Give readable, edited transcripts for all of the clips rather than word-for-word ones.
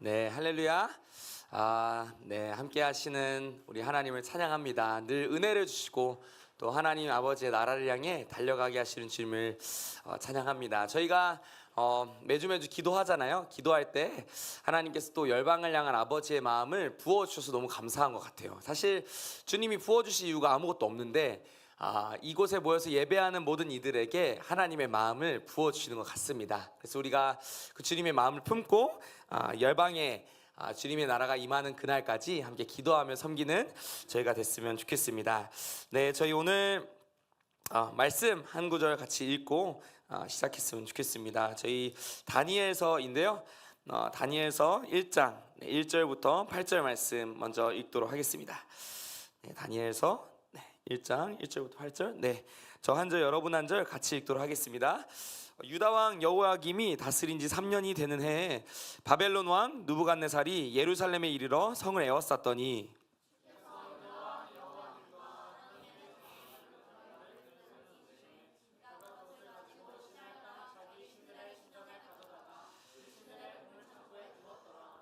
네, 할렐루야. 네, 함께 하시는 우리 하나님을 찬양합니다. 늘 은혜를 주시고 또 하나님 아버지의 나라를 향해 달려가게 하시는 주님을 찬양합니다. 저희가 매주 기도하잖아요. 기도할 때 하나님께서 또 열방을 향한 아버지의 마음을 부어주셔서 너무 감사한 것 같아요. 사실 주님이 부어주실 이유가 아무것도 없는데 이곳에 모여서 예배하는 모든 이들에게 하나님의 마음을 부어주시는 것 같습니다. 그래서 우리가 그 주님의 마음을 품고 열방에 주님의 나라가 임하는 그날까지 함께 기도하며 섬기는 저희가 됐으면 좋겠습니다. 네, 저희 오늘 말씀 한 구절 같이 읽고 시작했으면 좋겠습니다. 저희 다니엘서인데요. 다니엘서 1장 1절부터 8절 말씀 먼저 읽도록 하겠습니다. 네, 다니엘서 1장 1절부터 8절. 네, 저 한 절 여러분 한 절 같이 읽도록 하겠습니다. 유다 왕 여호야김이 다스린 지 3년이 되는 해에 바벨론 왕 느부갓네살이 예루살렘에 이르러 성을 에워쌌더니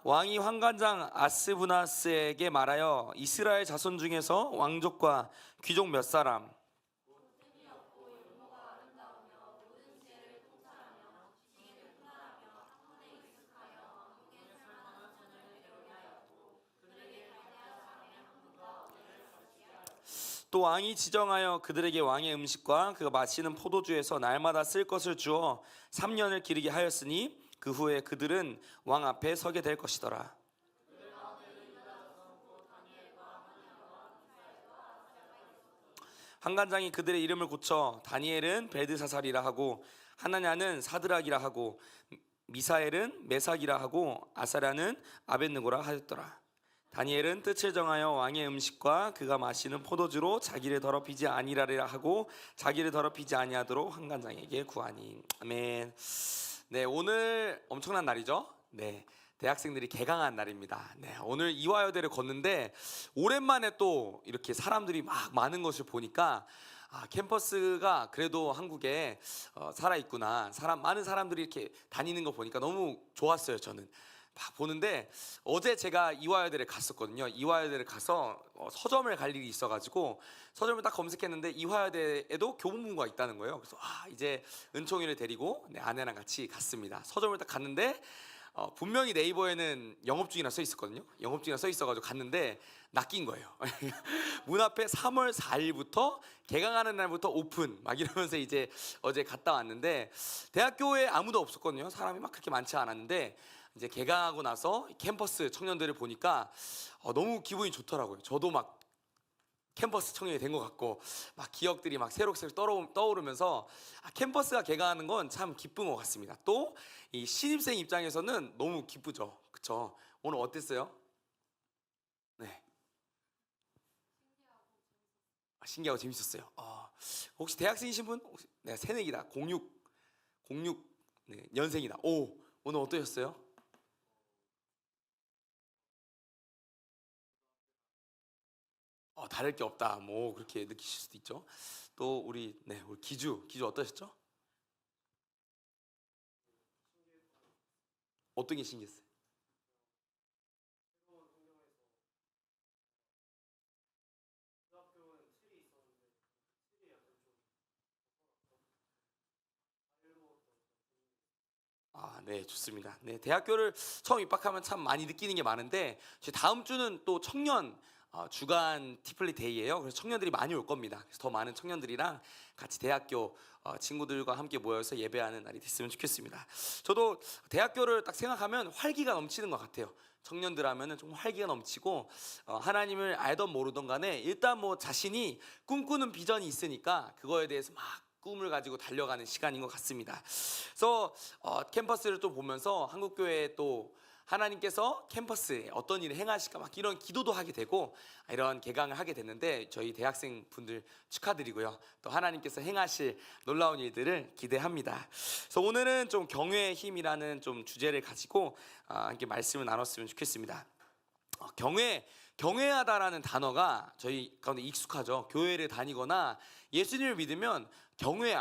왕이 환관장 아스부나스에게 말하여 이스라엘 자손 중에서 왕족과 귀족 몇 사람 또 왕이 지정하여 그들에게 왕의 음식과 그가 마시는 포도주에서 날마다 쓸 것을 주어 3년을 기르게 하였으니 그 후에 그들은 왕 앞에 서게 될 것이더라. 한간장이 그들의 이름을 고쳐 다니엘은 벨드사살이라 하고 하나냐는 사드락이라 하고 미사엘은 메삭이라 하고 아사랴는 아벳느고라 하였더라. 다니엘은 뜻을 정하여 왕의 음식과 그가 마시는 포도주로 자기를 더럽히지 아니하리라 하고 자기를 더럽히지 아니하도록 한간장에게 구하니. 아멘. 네, 오늘 엄청난 날이죠. 네, 대학생들이 개강한 날입니다. 네, 오늘 이화여대를 걷는데 오랜만에 또 이렇게 사람들이 막 많은 것을 보니까 캠퍼스가 그래도 한국에 살아있구나. 많은 사람들이 이렇게 다니는 거 보니까 너무 좋았어요. 저는 막 보는데 어제 제가 이화여대를 갔었거든요. 이화여대를 가서 서점을 갈 일이 있어가지고 서점을 딱 검색했는데 이화여대에도 교보문고가 있다는 거예요. 그래서 이제 은총이를 데리고 아내랑 같이 갔습니다. 서점을 딱 갔는데 분명히 네이버에는 영업 중이라 써 있었거든요. 영업 중이라 써 있어가지고 갔는데 낚인 거예요. 문 앞에 3월 4일부터 개강하는 날부터 오픈 막 이러면서 이제 어제 갔다 왔는데 대학교에 아무도 없었거든요. 사람이 막 그렇게 많지 않았는데 이제 개강하고 나서 캠퍼스 청년들을 보니까 너무 기분이 좋더라고요. 저도 막 캠퍼스 청년이 된 것 같고 막 기억들이 막 새록새록 떠오르면서 캠퍼스가 개강하는 건 참 기쁜 것 같습니다. 또 이 신입생 입장에서는 너무 기쁘죠. 그쵸? 오늘 어땠어요? 네, 신기하고 재밌었어요. 혹시 대학생이신 분? 혹시, 네, 새내기다. 06 네, 년생이다. 오, 오늘 어떠셨어요? 다를 게 없다. 뭐 그렇게 느끼실 수도 있죠. 또 우리 기주 어떠셨죠? 어떤 게 신기했어요? 네, 좋습니다. 네, 대학교를 처음 입학하면 참 많이 느끼는 게 많은데 다음 주는 또 청년 주간 티플리 데이예요. 그래서 청년들이 많이 올 겁니다. 그래서 더 많은 청년들이랑 같이 대학교 친구들과 함께 모여서 예배하는 날이 됐으면 좋겠습니다. 저도 대학교를 딱 생각하면 활기가 넘치는 것 같아요. 청년들 하면은 좀 활기가 넘치고 하나님을 알던 모르던 간에 일단 뭐 자신이 꿈꾸는 비전이 있으니까 그거에 대해서 막 꿈을 가지고 달려가는 시간인 것 같습니다. 그래서 캠퍼스를 또 보면서 한국교회 또 하나님께서 캠퍼스에 어떤 일을 행하실까 막 이런 기도도 하게 되고 이런 개강을 하게 됐는데 저희 대학생 분들 축하드리고요. 또 하나님께서 행하실 놀라운 일들을 기대합니다. 그래서 오늘은 좀 경외의 힘이라는 좀 주제를 가지고 함께 말씀을 나눴으면 좋겠습니다. 경외하다라는 단어가 저희 가운데 익숙하죠. 교회를 다니거나 예수님을 믿으면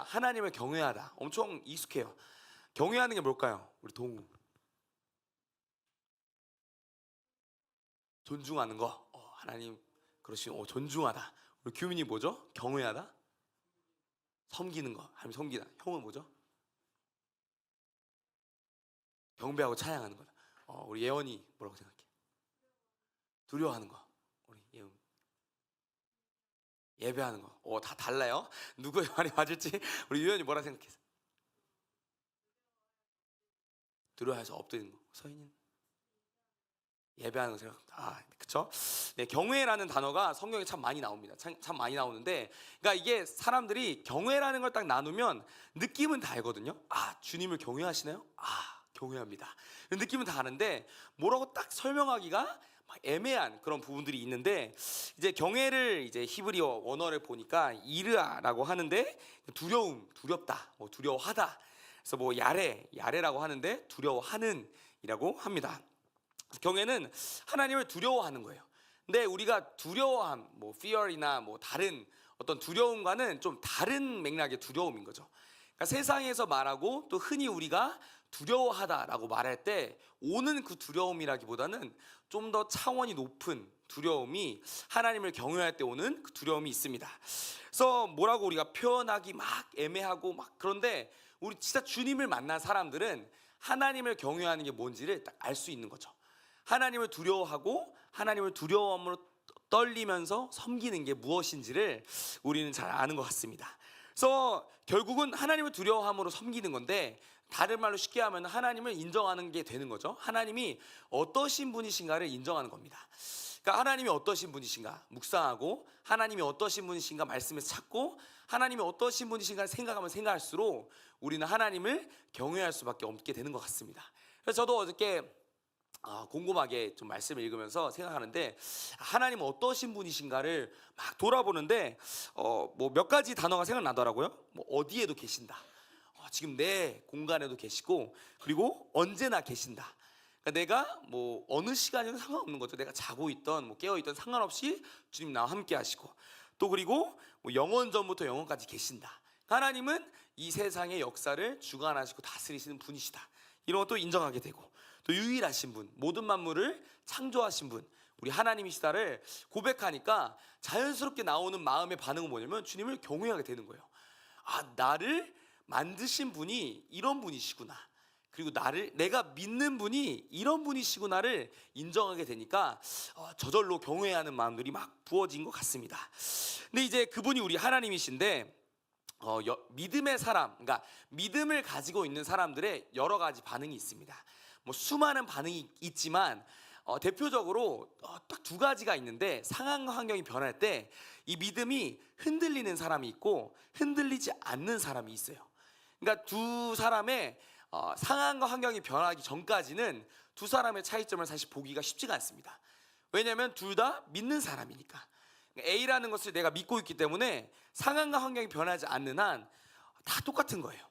하나님을 경외하다 엄청 익숙해요. 경외하는 게 뭘까요? 우리 동우. 존중하는 거. 하나님 그러시면 존중하다. 우리 규민이 뭐죠? 경외하다. 섬기는 거. 하나님 섬기다. 형은 뭐죠? 경배하고 찬양하는 거다. 우리 예원이 뭐라고 생각해? 두려워하는 거. 우리 예원 예배하는 거. 다 달라요. 누구의 말이 맞을지 우리 유연이 뭐라 생각해서? 두려워해서 엎드리는 거. 서인이는 예배하는 거 생각. 그렇죠? 네, 경외라는 단어가 성경에 참 많이 나옵니다. 참 많이 나오는데, 그러니까 이게 사람들이 경외라는 걸 딱 나누면 느낌은 다 알거든요. 주님을 경외하시나요? 경외합니다. 느낌은 다 아는데 뭐라고 딱 설명하기가 애매한 그런 부분들이 있는데, 이제 경외를 이제 히브리어 원어를 보니까 이르아라고 하는데 두려움, 두렵다, 두려워하다. 그래서 야레라고 하는데 두려워하는이라고 합니다. 경외는 하나님을 두려워하는 거예요. 근데 우리가 두려워함, fear이나 다른 어떤 두려움과는 좀 다른 맥락의 두려움인 거죠. 그러니까 세상에서 말하고 또 흔히 우리가 두려워하다라고 말할 때 오는 그 두려움이라기보다는 좀 더 차원이 높은 두려움이 하나님을 경외할 때 오는 그 두려움이 있습니다. 그래서 뭐라고 우리가 표현하기 애매하고 그런데 우리 진짜 주님을 만난 사람들은 하나님을 경외하는 게 뭔지를 딱 알 수 있는 거죠. 하나님을 두려워하고 하나님을 두려움으로 떨리면서 섬기는 게 무엇인지를 우리는 잘 아는 것 같습니다. 그래서 결국은 하나님을 두려워함으로 섬기는 건데, 다른 말로 쉽게 하면 하나님을 인정하는 게 되는 거죠. 하나님이 어떠신 분이신가를 인정하는 겁니다. 그러니까 하나님이 어떠신 분이신가 묵상하고, 하나님이 어떠신 분이신가 말씀에서 찾고, 하나님이 어떠신 분이신가를 생각하면 생각할수록 우리는 하나님을 경외할 수밖에 없게 되는 것 같습니다. 그래서 저도 어저께 곰곰하게 좀 말씀을 읽으면서 생각하는데, 하나님은 어떠신 분이신가를 막 돌아보는데 몇 가지 단어가 생각나더라고요. 어디에도 계신다. 지금 내 공간에도 계시고, 그리고 언제나 계신다. 그러니까 내가 어느 시간이든 상관없는 거죠. 내가 자고 있던 깨어 있던 상관없이 주님 나와 함께 하시고, 또 그리고 영원 전부터 영원까지 계신다. 하나님은 이 세상의 역사를 주관하시고 다스리시는 분이시다. 이런 것도 인정하게 되고, 또 유일하신 분, 모든 만물을 창조하신 분, 우리 하나님이시다를 고백하니까 자연스럽게 나오는 마음의 반응은 뭐냐면 주님을 경외하게 되는 거예요. 나를 만드신 분이 이런 분이시구나, 그리고 내가 믿는 분이 이런 분이시구나를 인정하게 되니까 저절로 경외하는 마음들이 막 부어진 것 같습니다. 근데 이제 그분이 우리 하나님이신데 믿음의 사람, 그러니까 믿음을 가지고 있는 사람들의 여러 가지 반응이 있습니다. 수많은 반응이 있지만 대표적으로 딱 두 가지가 있는데, 상황과 환경이 변할 때 이 믿음이 흔들리는 사람이 있고 흔들리지 않는 사람이 있어요. 그러니까 두 사람의 상황과 환경이 변하기 전까지는 두 사람의 차이점을 사실 보기가 쉽지가 않습니다. 왜냐하면 둘 다 믿는 사람이니까. A라는 것을 내가 믿고 있기 때문에 상황과 환경이 변하지 않는 한 다 똑같은 거예요.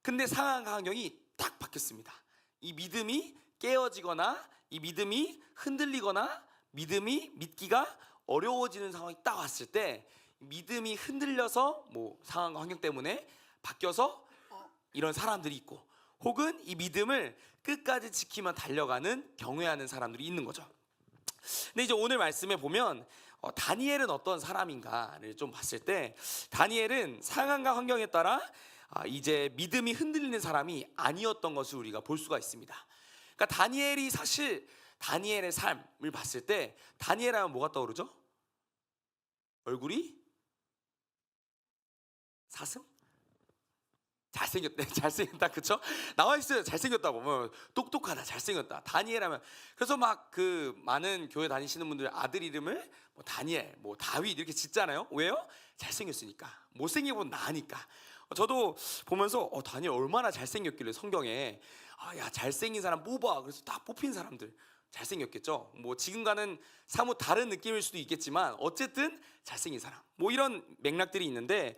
근데 상황과 환경이 딱 바뀌었습니다. 이 믿음이 깨어지거나 이 믿음이 흔들리거나 믿음이 믿기가 어려워지는 상황이 딱 왔을 때, 믿음이 흔들려서 상황과 환경 때문에 바뀌어서 이런 사람들이 있고, 혹은 이 믿음을 끝까지 지키며 달려가는 경외하는 사람들이 있는 거죠. 근데 이제 오늘 말씀에 보면 다니엘은 어떤 사람인가를 좀 봤을 때, 다니엘은 상황과 환경에 따라 이제 믿음이 흔들리는 사람이 아니었던 것을 우리가 볼 수가 있습니다. 그러니까 다니엘이 사실 다니엘의 삶을 봤을 때 다니엘 하면 뭐가 떠오르죠? 얼굴이 사슴? 잘생겼다, 그쵸? 나와 있어요. 잘생겼다고, 똑똑하다, 잘생겼다, 다니엘 하면. 그래서 그 많은 교회 다니시는 분들 아들 이름을 다니엘, 다윗 이렇게 짓잖아요. 왜요? 잘생겼으니까. 못생긴 건 나으니까. 저도 보면서 다니엘 얼마나 잘생겼길래 성경에 야, 잘생긴 사람 뽑아, 그래서 딱 뽑힌 사람들 잘생겼겠죠. 지금과는 사뭇 다른 느낌일 수도 있겠지만 어쨌든 잘생긴 사람, 이런 맥락들이 있는데,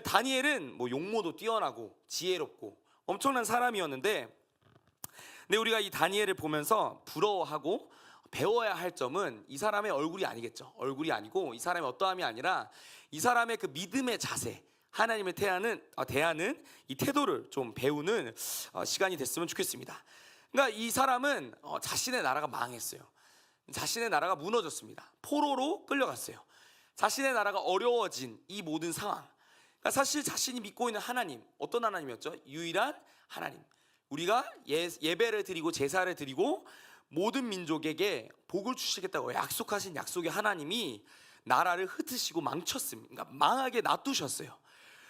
다니엘은 용모도 뛰어나고 지혜롭고 엄청난 사람이었는데, 근데 우리가 이 다니엘을 보면서 부러워하고 배워야 할 점은 이 사람의 얼굴이 아니겠죠. 얼굴이 아니고 이 사람의 어떠함이 아니라 이 사람의 그 믿음의 자세, 하나님을 대하는 이 태도를 좀 배우는 시간이 됐으면 좋겠습니다. 그러니까 이 사람은 자신의 나라가 망했어요. 자신의 나라가 무너졌습니다. 포로로 끌려갔어요. 자신의 나라가 어려워진 이 모든 상황, 그러니까 사실 자신이 믿고 있는 하나님, 어떤 하나님이었죠? 유일한 하나님. 우리가 예배를 드리고 제사를 드리고 모든 민족에게 복을 주시겠다고 약속하신 약속의 하나님이 나라를 흩으시고 망쳤습니다. 그러니까 망하게 놔두셨어요.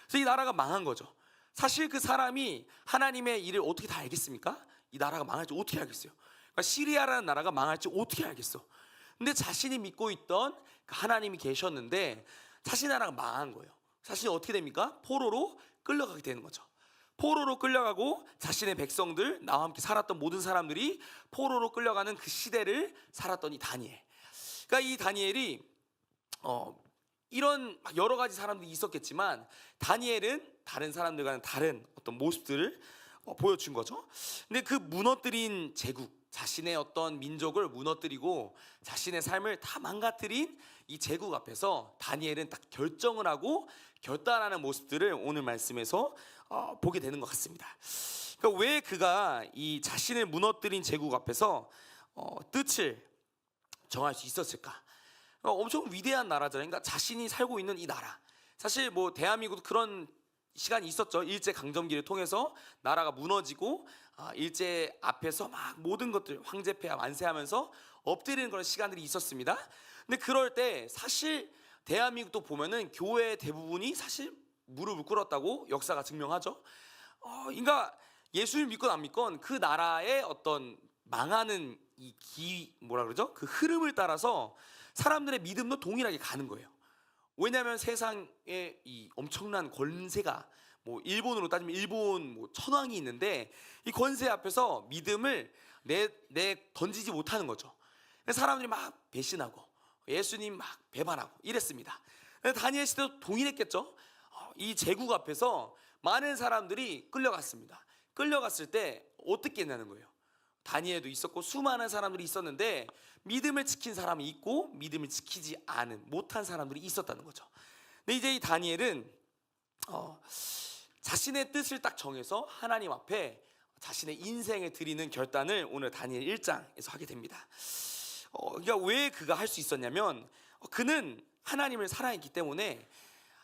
그래서 이 나라가 망한 거죠. 사실 그 사람이 하나님의 일을 어떻게 다 알겠습니까? 이 나라가 망할지 어떻게 알겠어요? 그러니까 시리아라는 나라가 망할지 어떻게 알겠어? 근데 자신이 믿고 있던 하나님이 계셨는데 자신의 나라가 망한 거예요. 자신이 어떻게 됩니까? 포로로 끌려가게 되는 거죠. 포로로 끌려가고 자신의 백성들, 나와 함께 살았던 모든 사람들이 포로로 끌려가는 그 시대를 살았던 이 다니엘. 그러니까 이 다니엘이 이런 여러 가지 사람들이 있었겠지만 다니엘은 다른 사람들과는 다른 어떤 모습들을 보여준 거죠. 근데 그 무너뜨린 제국, 자신의 어떤 민족을 무너뜨리고 자신의 삶을 다 망가뜨린 이 제국 앞에서 다니엘은 딱 결정을 하고 결단하는 모습들을 오늘 말씀에서 보게 되는 것 같습니다. 그러니까 왜 그가 이 자신을 무너뜨린 제국 앞에서 뜻을 정할 수 있었을까? 엄청 위대한 나라잖아요. 그러니까 자신이 살고 있는 이 나라, 사실 뭐 대한민국도 그런 시간이 있었죠. 일제 강점기를 통해서 나라가 무너지고 일제 앞에서 막 모든 것들 황제폐하 만세하면서 엎드리는 그런 시간들이 있었습니다. 근데 그럴 때 사실 대한민국도 보면은 교회 대부분이 사실 무릎을 꿇었다고 역사가 증명하죠. 그러니까 예수를 믿건 안 믿건 그 나라의 어떤 망하는 뭐라 그러죠? 그 흐름을 따라서 사람들의 믿음도 동일하게 가는 거예요. 왜냐하면 세상에 이 엄청난 권세가, 뭐 일본으로 따지면 일본 뭐 천황이 있는데 이 권세 앞에서 믿음을 내 던지지 못하는 거죠. 사람들이 막 배신하고 예수님 막 배반하고 이랬습니다. 다니엘 시대도 동일했겠죠. 이 제국 앞에서 많은 사람들이 끌려갔습니다. 끌려갔을 때 어떻게 했냐는 거예요. 다니엘도 있었고 수많은 사람들이 있었는데 믿음을 지킨 사람이 있고 믿음을 지키지 못한 사람들이 있었다는 거죠. 근데 이제 이 다니엘은 자신의 뜻을 딱 정해서 하나님 앞에 자신의 인생을 드리는 결단을 오늘 다니엘 1장에서 하게 됩니다. 그러니까 왜 그가 할 수 있었냐면 그는 하나님을 사랑했기 때문에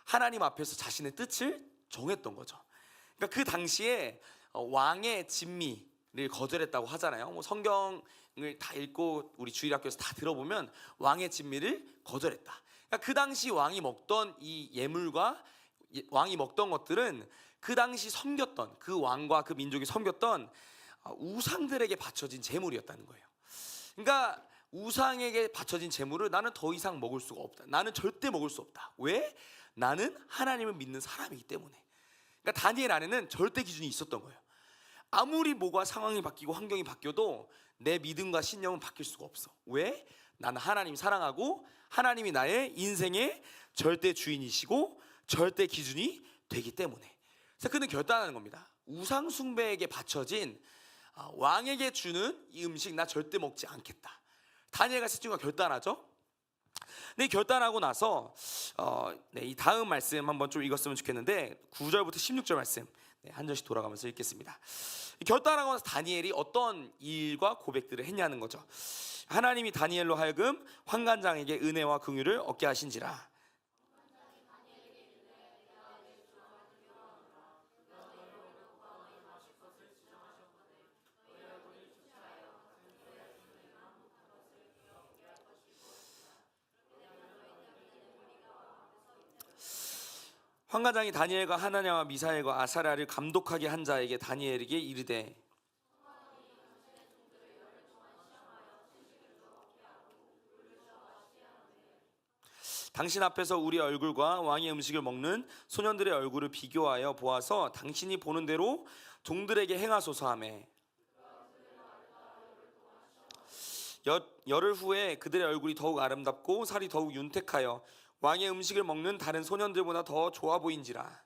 하나님 앞에서 자신의 뜻을 정했던 거죠. 그러니까 그 당시에 왕의 진미를 거절했다고 하잖아요. 뭐 성경을 다 읽고 우리 주일학교에서 다 들어보면 왕의 진미를 거절했다. 그러니까 그 당시 왕이 먹던 이 예물과 왕이 먹던 것들은 그 당시 섬겼던 그 왕과 그 민족이 섬겼던 우상들에게 바쳐진 제물이었다는 거예요. 그러니까 우상에게 바쳐진 제물을 나는 더 이상 먹을 수가 없다. 나는 절대 먹을 수 없다. 왜? 나는 하나님을 믿는 사람이기 때문에. 그러니까 다니엘 안에는 절대 기준이 있었던 거예요. 아무리 뭐가 상황이 바뀌고 환경이 바뀌어도 내 믿음과 신념은 바뀔 수가 없어. 왜? 나는 하나님 사랑하고 하나님이 나의 인생의 절대 주인이시고 절대 기준이 되기 때문에. 그래서 그는 결단하는 겁니다. 우상 숭배에게 바쳐진 왕에게 주는 이 음식 나 절대 먹지 않겠다. 다니엘과 시중과 결단하죠. 근데 결단하고 나서 이 다음 말씀 한번 좀 읽었으면 좋겠는데 9절부터 16절 말씀 한 절씩 돌아가면서 읽겠습니다. 결단하고 나서 다니엘이 어떤 일과 고백들을 했냐는 거죠. 하나님이 다니엘로 하여금 환관장에게 은혜와 긍휼을 얻게 하신지라. 환관장이 다니엘과 하나냐와 미사엘과 아사랴를 감독하게 한 자에게 다니엘에게 이르되 당신 앞에서 우리 얼굴과 왕의 음식을 먹는 소년들의 얼굴을 비교하여 보아서 당신이 보는 대로 종들에게 행하소서 하며 열흘 후에 그들의 얼굴이 더욱 아름답고 살이 더욱 윤택하여 왕의 음식을 먹는 다른 소년들보다 더 좋아 보인지라.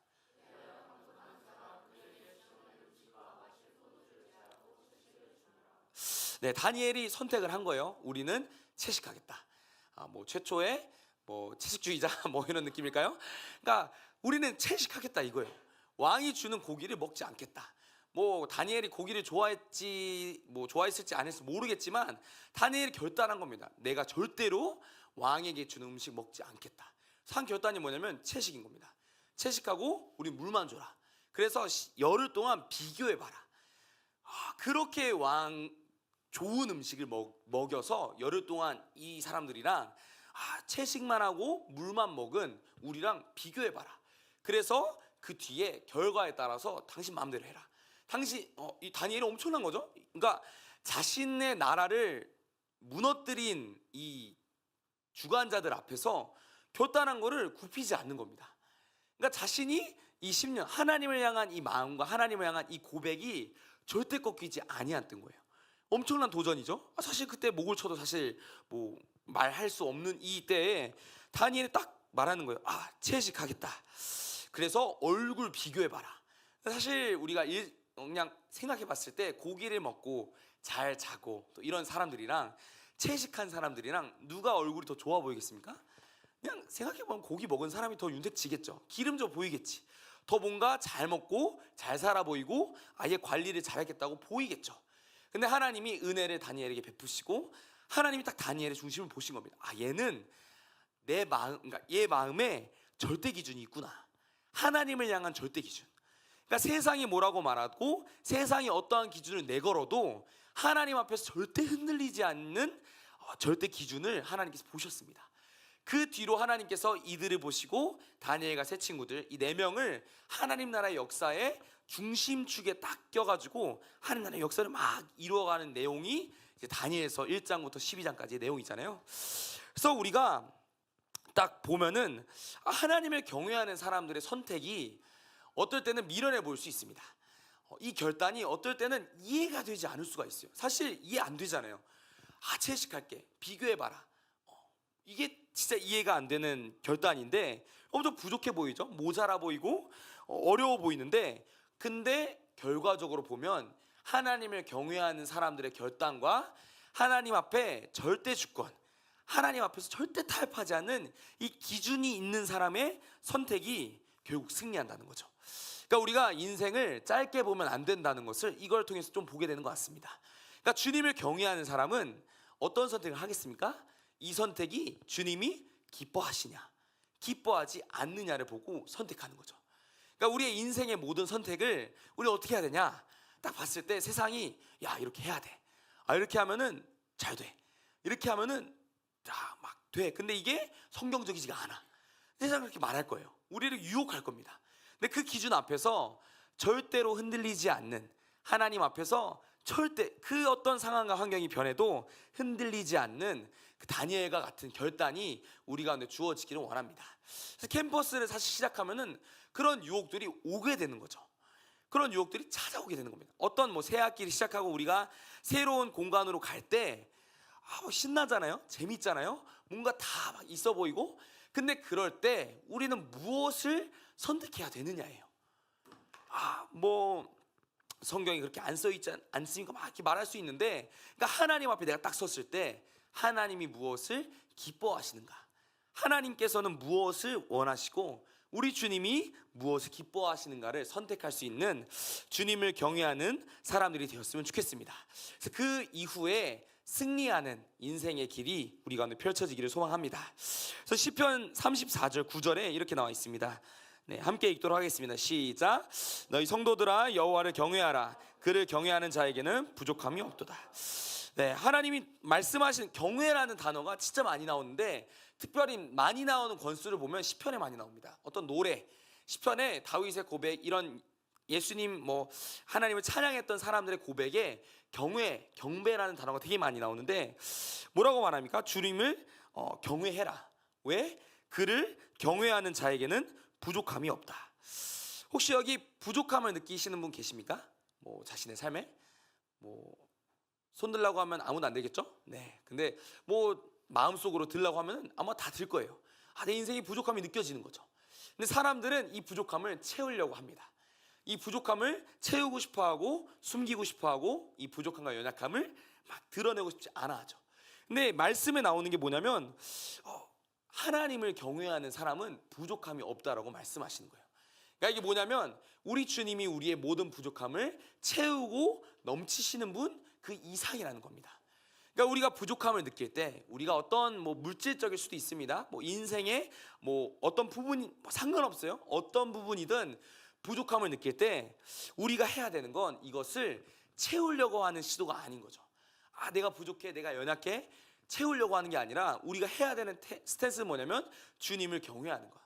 네, 다니엘이 선택을 한 거예요. 우리는 채식하겠다. 뭐 최초의 뭐 채식주의자 뭐 이런 느낌일까요? 그러니까 우리는 채식하겠다 이거예요. 왕이 주는 고기를 먹지 않겠다. 뭐 다니엘이 고기를 좋아했지 뭐 좋아했을지 안 했을지 모르겠지만 다니엘이 결단한 겁니다. 내가 절대로 왕에게 주는 음식 먹지 않겠다. 한 결단이 뭐냐면 채식인 겁니다. 채식하고 우리 물만 줘라. 그래서 열흘 동안 비교해봐라. 그렇게 왕 좋은 음식을 먹여서 열흘 동안 이 사람들이랑 채식만 하고 물만 먹은 우리랑 비교해봐라. 그래서 그 뒤에 결과에 따라서 당신 마음대로 해라. 이 다니엘이 엄청난 거죠. 그러니까 자신의 나라를 무너뜨린 이 주관자들 앞에서 결단한 거를 굽히지 않는 겁니다. 그러니까 자신이 이 10년 하나님을 향한 이 마음과 하나님을 향한 이 고백이 절대 꺾이지 아니했던 거예요. 엄청난 도전이죠. 사실 그때 목을 쳐도 사실 뭐 말할 수 없는 이 때에 다니엘이 딱 말하는 거예요. 채식하겠다. 그래서 얼굴 비교해봐라. 사실 우리가 그냥 생각해봤을 때 고기를 먹고 잘 자고 또 이런 사람들이랑 채식한 사람들이랑 누가 얼굴이 더 좋아 보이겠습니까? 그냥 생각해보면 고기 먹은 사람이 더 윤택지겠죠. 기름져 보이겠지. 더 뭔가 잘 먹고 잘 살아 보이고 아예 관리를 잘했겠다고 보이겠죠. 근데 하나님이 은혜를 다니엘에게 베푸시고 하나님이 딱 다니엘의 중심을 보신 겁니다. 얘는 내 마음, 그러니까 얘 마음에 절대 기준이 있구나. 하나님을 향한 절대 기준. 그러니까 세상이 뭐라고 말하고 세상이 어떠한 기준을 내걸어도 하나님 앞에서 절대 흔들리지 않는 절대 기준을 하나님께서 보셨습니다. 그 뒤로 하나님께서 이들을 보시고 다니엘과 세 친구들 이 네 명을 하나님 나라의 역사의 중심축에 딱 껴가지고 하나님 나라의 역사를 막 이루어가는 내용이 이제 다니엘서 1장부터 12장까지의 내용이잖아요. 그래서 우리가 딱 보면은 하나님을 경외하는 사람들의 선택이 어떨 때는 미련해 보일 수 있습니다. 이 결단이 어떨 때는 이해가 되지 않을 수가 있어요. 사실 이해 안 되잖아요. 채식할게. 비교해봐라. 이게 진짜 이해가 안 되는 결단인데 엄청 부족해 보이죠? 모자라 보이고 어려워 보이는데 근데 결과적으로 보면 하나님을 경외하는 사람들의 결단과 하나님 앞에 절대 주권, 하나님 앞에서 절대 타협하지 않는 이 기준이 있는 사람의 선택이 결국 승리한다는 거죠. 그러니까 우리가 인생을 짧게 보면 안 된다는 것을 이걸 통해서 좀 보게 되는 것 같습니다. 그러니까 주님을 경외하는 사람은 어떤 선택을 하겠습니까? 이 선택이 주님이 기뻐하시냐 기뻐하지 않느냐를 보고 선택하는 거죠. 그러니까 우리의 인생의 모든 선택을 우리 어떻게 해야 되냐 딱 봤을 때 세상이 이렇게 해야 돼, 이렇게 하면은 잘 돼, 이렇게 하면은 막 돼. 근데 이게 성경적이지가 않아. 세상은 그렇게 말할 거예요. 우리를 유혹할 겁니다. 근데 그 기준 앞에서 절대로 흔들리지 않는 하나님 앞에서 절대 그 어떤 상황과 환경이 변해도 흔들리지 않는 그 다니엘과 같은 결단이 우리 가운데 주어지기를 원합니다. 그래서 캠퍼스를 사실 시작하면은 그런 유혹들이 오게 되는 거죠. 그런 유혹들이 찾아오게 되는 겁니다. 어떤 새 학기를 시작하고 우리가 새로운 공간으로 갈 때 신나잖아요. 재밌잖아요. 뭔가 다 막 있어 보이고 근데 그럴 때 우리는 무엇을 선택해야 되느냐예요. 성경이 그렇게 안 써 있지 않습니까? 막 이렇게 말할 수 있는데 그러니까 하나님 앞에 내가 딱 섰을 때 하나님이 무엇을 기뻐하시는가? 하나님께서는 무엇을 원하시고 우리 주님이 무엇을 기뻐하시는가를 선택할 수 있는 주님을 경외하는 사람들이 되었으면 좋겠습니다. 그래서 그 이후에 승리하는 인생의 길이 우리 가운데 펼쳐지기를 소망합니다. 그래서 시편 34절 9절에 이렇게 나와 있습니다. 함께 읽도록 하겠습니다. 시작. 너희 성도들아 여호와를 경외하라. 그를 경외하는 자에게는 부족함이 없도다. 하나님이 말씀하신 경외라는 단어가 진짜 많이 나오는데 특별히 많이 나오는 권수를 보면 시편에 많이 나옵니다. 어떤 노래, 시편에 다윗의 고백, 이런 예수님 하나님을 찬양했던 사람들의 고백에 경배라는 단어가 되게 많이 나오는데 뭐라고 말합니까? 주님을 경외해라. 왜? 그를 경외하는 자에게는 부족함이 없다. 혹시 여기 부족함을 느끼시는 분 계십니까? 자신의 삶에 손 들라고 하면 아무도 안 되겠죠? 근데 마음속으로 들라고 하면 아마 다 들 거예요. 내 인생에 부족함이 느껴지는 거죠. 근데 사람들은 이 부족함을 채우려고 합니다. 이 부족함을 채우고 싶어하고 숨기고 싶어하고 이 부족함과 연약함을 막 드러내고 싶지 않아 하죠. 근데 말씀에 나오는 게 뭐냐면 하나님을 경외하는 사람은 부족함이 없다라고 말씀하시는 거예요. 그러니까 이게 뭐냐면 우리 주님이 우리의 모든 부족함을 채우고 넘치시는 분 그 이상이라는 겁니다. 그러니까 우리가 부족함을 느낄 때 우리가 어떤 뭐 물질적일 수도 있습니다. 뭐 인생의 뭐 어떤 부분이 상관없어요. 어떤 부분이든 부족함을 느낄 때 우리가 해야 되는 건 이것을 채우려고 하는 시도가 아닌 거죠. 아, 내가 부족해, 내가 연약해, 채우려고 하는 게 아니라 우리가 해야 되는 스탠스는 뭐냐면 주님을 경외하는 거야.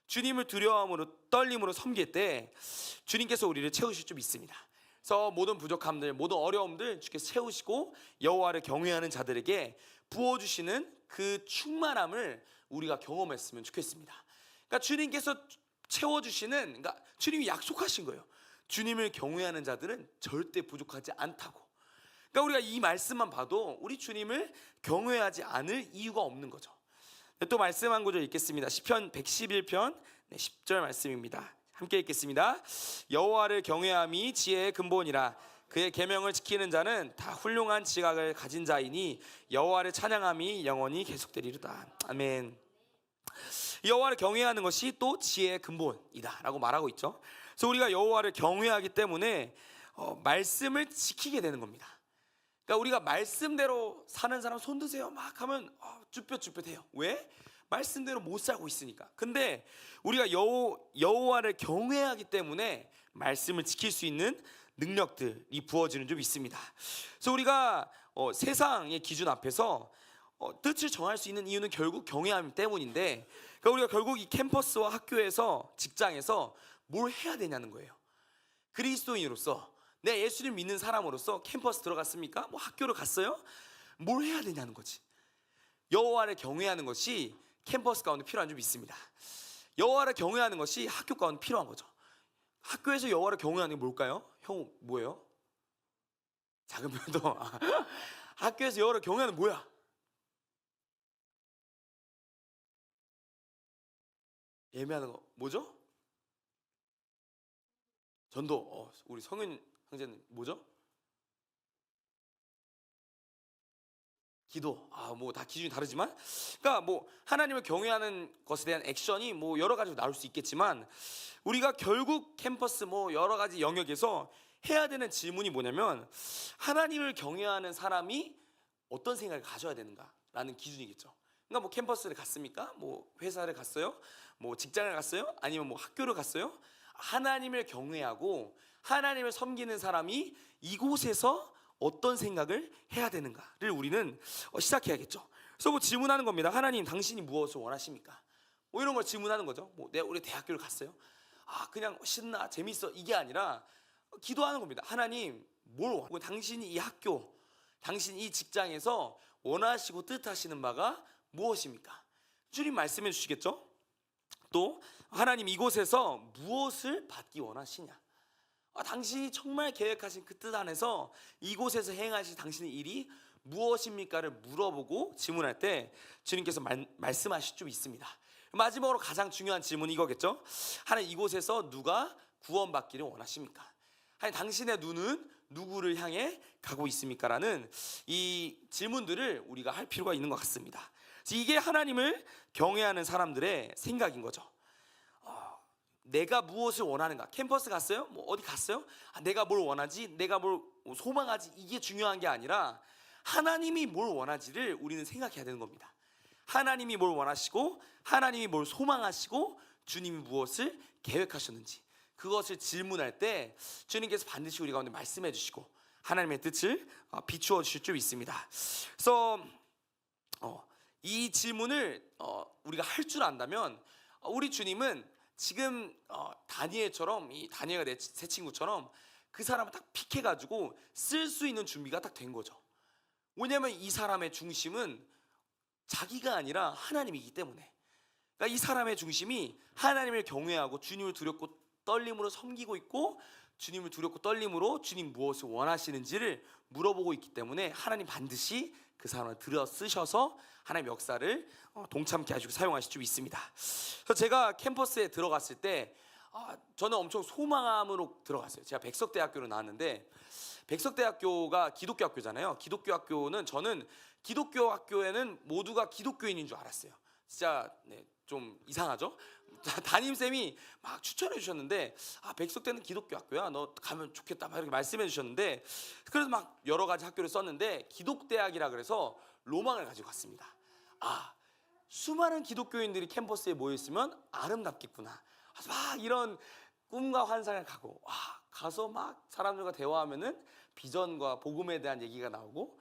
주님을 두려움으로 떨림으로 섬길 때 주님께서 우리를 채우실 줄 믿습니다. 그래서 모든 부족함들, 모든 어려움들 주께서 채우시고 여호와를 경외하는 자들에게 부어주시는 그 충만함을 우리가 경험했으면 좋겠습니다. 그러니까 주님께서 채워주시는, 그러니까 주님이 약속하신 거예요. 주님을 경외하는 자들은 절대 부족하지 않다고. 그러니까 우리가 이 말씀만 봐도 우리 주님을 경외하지 않을 이유가 없는 거죠. 또 말씀 한 구절 읽겠습니다. 시편 111편 10절 말씀입니다. 함께 읽겠습니다. 여호와를 경외함이 지혜의 근본이라 그의 계명을 지키는 자는 다 훌륭한 지각을 가진 자이니 여호와를 찬양함이 영원히 계속되리로다. 아멘. 여호와를 경외하는 것이 또 지혜의 근본이다 라고 말하고 있죠. 그래서 우리가 여호와를 경외하기 때문에 말씀을 지키게 되는 겁니다. 그러니까 우리가 말씀대로 사는 사람 손 드세요 막 하면 쭈뼛쭈뼛해요. 왜? 말씀대로 못 살고 있으니까. 근데 우리가 여호와를 경외하기 때문에 말씀을 지킬 수 있는 능력들이 부어지는 좀 있습니다. 그래서 우리가 세상의 기준 앞에서 뜻을 정할 수 있는 이유는 결국 경외함 때문인데, 그러니까 우리가 결국 이 캠퍼스와 학교에서, 직장에서 뭘 해야 되냐는 거예요. 그리스도인으로서, 내 예수를 믿는 사람으로서 캠퍼스 들어갔습니까? 뭐 학교를 갔어요? 뭘 해야 되냐는 거지. 여호와를 경외하는 것이 캠퍼스 가운데 필요한 점 있습니다. 여호와를 경외하는 것이 학교 가운데 필요한 거죠. 학교에서 여호와를 경외하는 게 뭘까요? 형 뭐예요? 작은 편도 학교에서 여호와를 경외하는 뭐야? 예매하는 거 뭐죠? 전도. 우리 성윤 형제는 뭐죠? 기도. 뭐 다 기준이 다르지만, 그러니까 뭐 하나님을 경외하는 것에 대한 액션이 뭐 여러 가지로 나올 수 있겠지만, 우리가 결국 캠퍼스 뭐 여러 가지 영역에서 해야 되는 질문이 뭐냐면, 하나님을 경외하는 사람이 어떤 생각을 가져야 되는가라는 기준이겠죠. 그러니까 뭐 캠퍼스를 갔습니까? 뭐 회사를 갔어요? 뭐 직장을 갔어요? 아니면 뭐 학교를 갔어요? 하나님을 경외하고 하나님을 섬기는 사람이 이곳에서 어떤 생각을 해야 되는가를 우리는 시작해야겠죠. 그래서 뭐 질문하는 겁니다. 하나님, 당신이 무엇을 원하십니까? 뭐 이런 걸 질문하는 거죠. 뭐 우리 대학교를 갔어요? 그냥 신나 재밌어 이게 아니라 기도하는 겁니다. 하나님, 뭘 원하고 당신이 이 학교, 당신이 이 직장에서 원하시고 뜻하시는 바가 무엇입니까? 주님 말씀해 주시겠죠. 또 하나님, 이곳에서 무엇을 받기 원하시냐? 당신이 정말 계획하신 그 뜻 안에서 이곳에서 행하실 당신의 일이 무엇입니까를 물어보고 질문할 때 주님께서 말씀하실 줄 있습니다. 마지막으로 가장 중요한 질문이 이거겠죠. 하나님, 이곳에서 누가 구원받기를 원하십니까? 하나님, 당신의 눈은 누구를 향해 가고 있습니까? 라는 이 질문들을 우리가 할 필요가 있는 것 같습니다. 이게 하나님을 경외하는 사람들의 생각인 거죠. 내가 무엇을 원하는가? 캠퍼스 갔어요? 뭐 어디 갔어요? 내가 뭘 원하지? 내가 뭘 소망하지? 이게 중요한 게 아니라 하나님이 뭘 원하지를 우리는 생각해야 되는 겁니다. 하나님이 뭘 원하시고 하나님이 뭘 소망하시고 주님이 무엇을 계획하셨는지 그것을 질문할 때 주님께서 반드시 우리 가운데 말씀해 주시고 하나님의 뜻을 비추어 주실 줄 믿습니다. 그래서 이 질문을 우리가 할 줄 안다면 우리 주님은 지금 다니엘처럼, 이 다니엘과 내 새 친구처럼 그 사람을 딱 픽해가지고 쓸 수 있는 준비가 딱 된 거죠. 왜냐하면 이 사람의 중심은 자기가 아니라 하나님이기 때문에. 그러니까 이 사람의 중심이 하나님을 경외하고 주님을 두렵고 떨림으로 섬기고 있고, 주님을 두렵고 떨림으로 주님 무엇을 원하시는지를 물어보고 있기 때문에 하나님 반드시 그 사람을 들여 쓰셔서 하나님 역사를 동참케 하시고 사용하실 줄 믿습니다. 그래서 제가 캠퍼스에 들어갔을 때 저는 엄청 소망함으로 들어갔어요. 제가 백석대학교로 나왔는데, 백석대학교가 기독교 학교잖아요. 기독교 학교는, 저는 기독교 학교에는 모두가 기독교인인 줄 알았어요. 진짜 좀 이상하죠? 담임쌤이 막 추천해 주셨는데 백석대는 기독교 학교야, 너 가면 좋겠다 막 이렇게 말씀해 주셨는데, 그래서 막 여러 가지 학교를 썼는데 기독대학이라 그래서 로망을 가지고 갔습니다. 수많은 기독교인들이 캠퍼스에 모여 있으면 아름답겠구나. 그래서 막 이런 꿈과 환상을 가고, 가서 막 사람들과 대화하면은 비전과 복음에 대한 얘기가 나오고,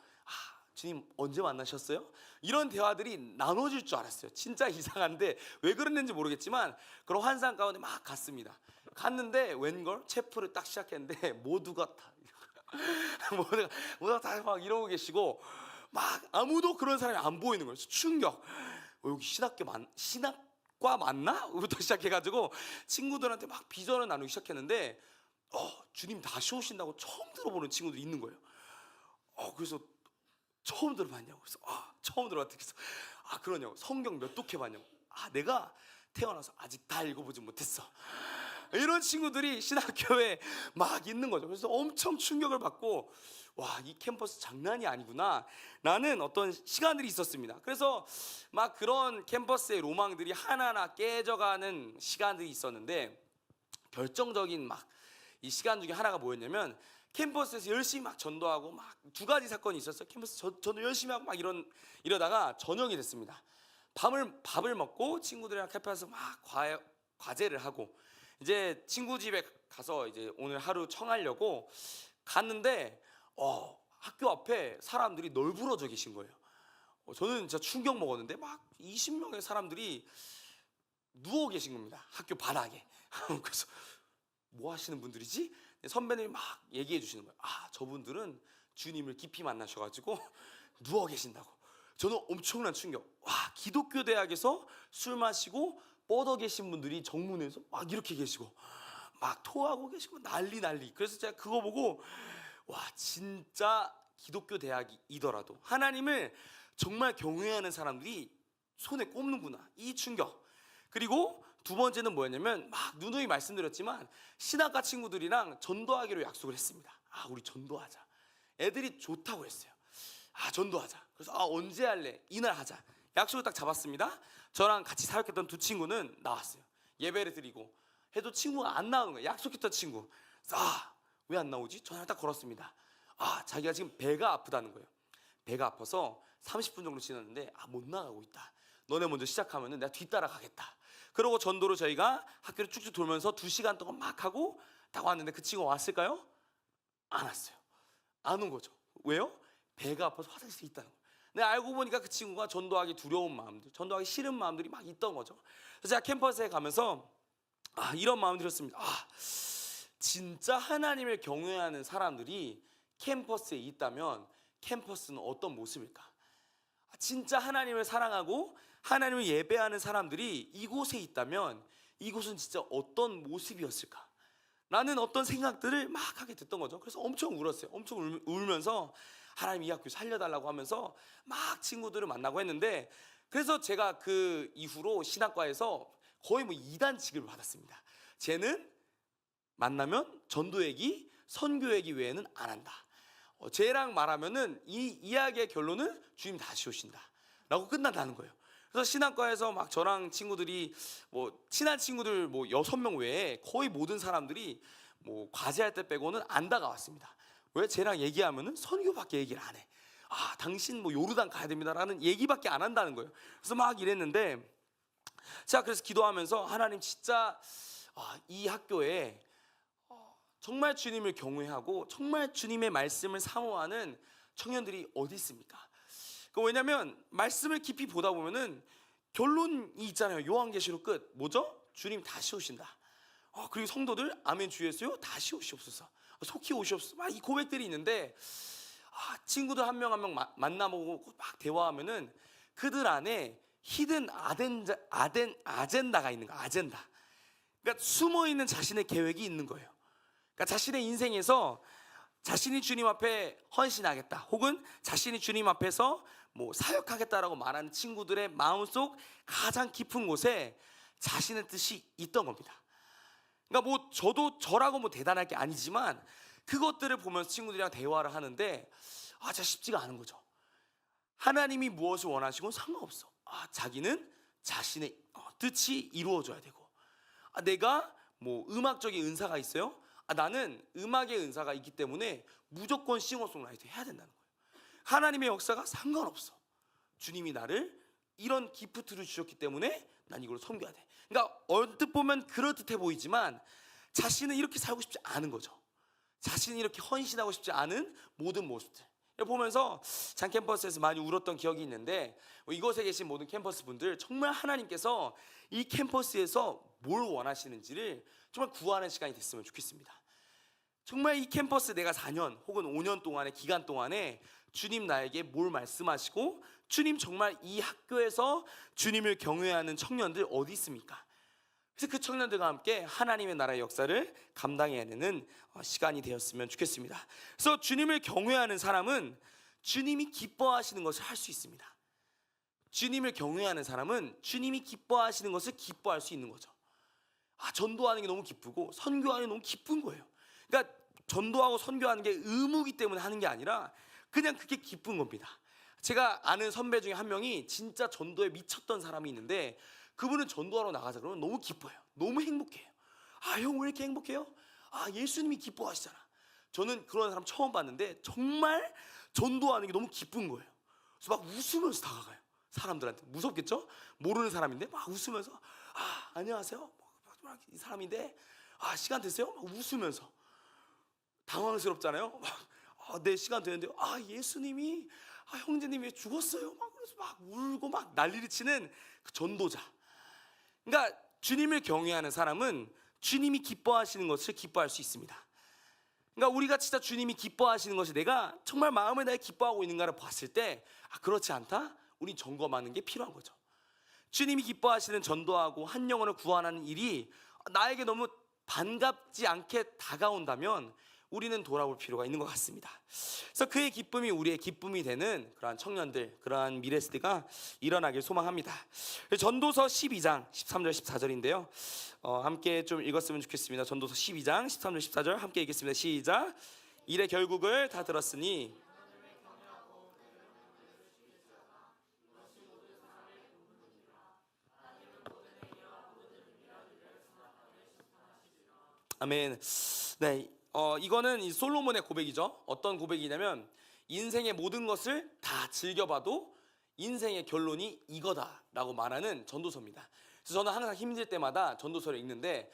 주님 언제 만나셨어요? 이런 대화들이 나눠질 줄 알았어요. 진짜 이상한데 왜 그랬는지 모르겠지만 그런 환상 가운데 막 갔습니다. 갔는데 웬걸 체프를 딱 시작했는데 모두가 다 모두가 다 막 이러고 계시고, 막 아무도 그런 사람이 안 보이는 거예요. 충격. 여기 신학과 맞나?부터 시작해가지고 친구들한테 막 비전을 나누기 시작했는데, 주님 다시 오신다고 처음 들어보는 친구들이 있는 거예요. 그래서 처음 들어봤냐고. 그래서 처음 들어봤다. 그래서 그러냐고. 성경 몇 독해 봤냐고. 내가 태어나서 아직 다 읽어보지 못했어. 이런 친구들이 신학교에 막 있는 거죠. 그래서 엄청 충격을 받고, 이 캠퍼스 장난이 아니구나 라는 어떤 시간들이 있었습니다. 그래서 막 그런 캠퍼스의 로망들이 하나하나 깨져가는 시간들이 있었는데, 결정적인 막 이 시간 중에 하나가 뭐였냐면, 캠퍼스에서 열심히 막 전도하고 막 두 가지 사건이 있었어요. 캠퍼스 전도 열심히 하고 막 이러다가 저녁이 됐습니다. 밥을 먹고 친구들이랑 캠퍼스에서 막 과제를 하고, 이제 친구 집에 가서 이제 오늘 하루 청하려고 갔는데, 학교 앞에 사람들이 널브러져 계신 거예요. 저는 진짜 충격 먹었는데 막 20명의 사람들이 누워 계신 겁니다. 학교 바닥에. 그래서 뭐 하시는 분들이지? 선배님이 막 얘기해 주시는 거예요. 저분들은 주님을 깊이 만나셔가지고 누워 계신다고. 저는 엄청난 충격. 기독교 대학에서 술 마시고 뻗어 계신 분들이 정문에서 막 이렇게 계시고 막 토하고 계시고 난리. 그래서 제가 그거 보고, 진짜 기독교 대학이더라도 하나님을 정말 경외하는 사람들이 손에 꼽는구나, 이 충격. 그리고 두 번째는 뭐였냐면, 막 누누이 말씀드렸지만 신학과 친구들이랑 전도하기로 약속을 했습니다. 우리 전도하자. 애들이 좋다고 했어요. 전도하자. 그래서 언제 할래? 이날 하자. 약속을 딱 잡았습니다. 저랑 같이 사역했던 두 친구는 나왔어요. 예배를 드리고 해도 친구가 안 나오는 거예요. 약속했던 친구. 왜 안 나오지? 전화를 딱 걸었습니다. 자기가 지금 배가 아프다는 거예요. 배가 아파서 30분 정도 지났는데 못 나가고 있다. 너네 먼저 시작하면 내가 뒤따라 가겠다. 그러고 전도로 저희가 학교를 쭉쭉 돌면서 2시간 동안 막 하고 딱 왔는데, 그 친구가 왔을까요? 안 왔어요. 안 온 거죠. 왜요? 배가 아파서 화장실에 있다는 거예요. 근데 알고 보니까 그 친구가 전도하기 두려운 마음들, 전도하기 싫은 마음들이 막 있던 거죠. 그래서 제가 캠퍼스에 가면서 이런 마음 들었습니다. 진짜 하나님을 경외하는 사람들이 캠퍼스에 있다면 캠퍼스는 어떤 모습일까? 진짜 하나님을 사랑하고 하나님을 예배하는 사람들이 이곳에 있다면 이곳은 진짜 어떤 모습이었을까? 라는 어떤 생각들을 막 하게 됐던 거죠. 그래서 엄청 울었어요. 엄청 울면서 하나님 이 학교 살려달라고 하면서 막 친구들을 만나고 했는데, 그래서 제가 그 이후로 신학과에서 거의 2단 취급을 받았습니다. 쟤는 만나면 전도 얘기, 선교 얘기 외에는 안 한다. 쟤랑 말하면은 이 이야기의 결론은 주님 다시 오신다 라고 끝난다는 거예요. 그래서 신학과에서 막 저랑 친구들이 친한 친구들 6명 외에 거의 모든 사람들이 과제할 때 빼고는 안 다가왔습니다. 왜? 쟤랑 얘기하면은 선교밖에 얘기를 안 해. 당신 요르단 가야 됩니다라는 얘기밖에 안 한다는 거예요. 그래서 막 이랬는데, 그래서 기도하면서 하나님 진짜 이 학교에 정말 주님을 경외하고 정말 주님의 말씀을 사모하는 청년들이 어디 있습니까? 왜냐면 말씀을 깊이 보다 보면은 결론이 있잖아요. 요한계시록 끝 뭐죠? 주님 다시 오신다. 그리고 성도들 아멘 주 예수요 다시 오시옵소서, 속히 오시옵소서, 막 이 고백들이 있는데, 친구들 한 명 한 명 만나보고 막 대화하면은 그들 안에 히든 아젠다가 있는 거야. 아젠다. 그러니까 숨어있는 자신의 계획이 있는 거예요. 그러니까 자신의 인생에서 자신이 주님 앞에 헌신하겠다, 혹은 자신이 주님 앞에서 사역하겠다라고 말하는 친구들의 마음속 가장 깊은 곳에 자신의 뜻이 있던 겁니다. 그러니까 저도 저라고 대단할 게 아니지만 그것들을 보면서 친구들이랑 대화를 하는데 진짜 쉽지가 않은 거죠. 하나님이 무엇을 원하시고 상관없어. 자기는 자신의 뜻이 이루어져야 되고, 내가 뭐 음악적인 은사가 있어요? 나는 음악의 은사가 있기 때문에 무조건 싱어송라이터 해야 된다는 거예요. 하나님의 역사가 상관없어. 주님이 나를 이런 기프트를 주셨기 때문에 난 이걸 섬겨야 돼. 그러니까 언뜻 보면 그럴듯해 보이지만 자신은 이렇게 살고 싶지 않은 거죠. 자신이 이렇게 헌신하고 싶지 않은 모든 모습들 보면서 장 캠퍼스에서 많이 울었던 기억이 있는데, 이곳에 계신 모든 캠퍼스 분들 정말 하나님께서 이 캠퍼스에서 뭘 원하시는지를 정말 구하는 시간이 됐으면 좋겠습니다. 정말 이 캠퍼스 내가 4년 혹은 5년 동안의 기간 동안에 주님 나에게 뭘 말씀하시고, 주님 정말 이 학교에서 주님을 경외하는 청년들 어디 있습니까? 그래서 그 청년들과 함께 하나님의 나라의 역사를 감당해야 되는 시간이 되었으면 좋겠습니다. 그래서 주님을 경외하는 사람은 주님이 기뻐하시는 것을 할 수 있습니다. 주님을 경외하는 사람은 주님이 기뻐하시는 것을 기뻐할 수 있는 거죠. 전도하는 게 너무 기쁘고 선교하는 게 너무 기쁜 거예요. 그러니까 전도하고 선교하는 게 의무이기 때문에 하는 게 아니라 그냥 그게 기쁜 겁니다. 제가 아는 선배 중에 한 명이 진짜 전도에 미쳤던 사람이 있는데, 그분은 전도하러 나가자 그러면 너무 기뻐요. 너무 행복해요. 형 왜 이렇게 행복해요? 예수님이 기뻐하시잖아. 저는 그런 사람 처음 봤는데 정말 전도하는 게 너무 기쁜 거예요. 그래서 막 웃으면서 다가가요. 사람들한테. 무섭겠죠? 모르는 사람인데 막 웃으면서 안녕하세요 이 사람인데 시간 됐어요? 막 웃으면서. 당황스럽잖아요. 내 시간 되는데 예수님이 형제님이 죽었어요. 막 그래서 막 울고 막 난리를 치는 그 전도자. 그러니까 주님을 경외하는 사람은 주님이 기뻐하시는 것을 기뻐할 수 있습니다. 그러니까 우리가 진짜 주님이 기뻐하시는 것이 내가 정말 마음을 다해 기뻐하고 있는가를 봤을 때 그렇지 않다? 우리 점검하는 게 필요한 거죠. 주님이 기뻐하시는 전도하고 한 영혼을 구원하는 일이 나에게 너무 반갑지 않게 다가온다면 우리는 돌아볼 필요가 있는 것 같습니다. 그래서 그의 기쁨이 우리의 기쁨이 되는 그러한 청년들, 그러한 미래세대가 일어나길 소망합니다. 전도서 12장 13절 14절인데요 함께 좀 읽었으면 좋겠습니다. 전도서 12장 13절 14절 함께 읽겠습니다. 시작. 일의 결국을 다 들었으니 아멘. 네, 이거는 이 솔로몬의 고백이죠. 어떤 고백이냐면 인생의 모든 것을 다 즐겨봐도 인생의 결론이 이거다라고 말하는 전도서입니다. 그래서 저는 항상 힘들 때마다 전도서를 읽는데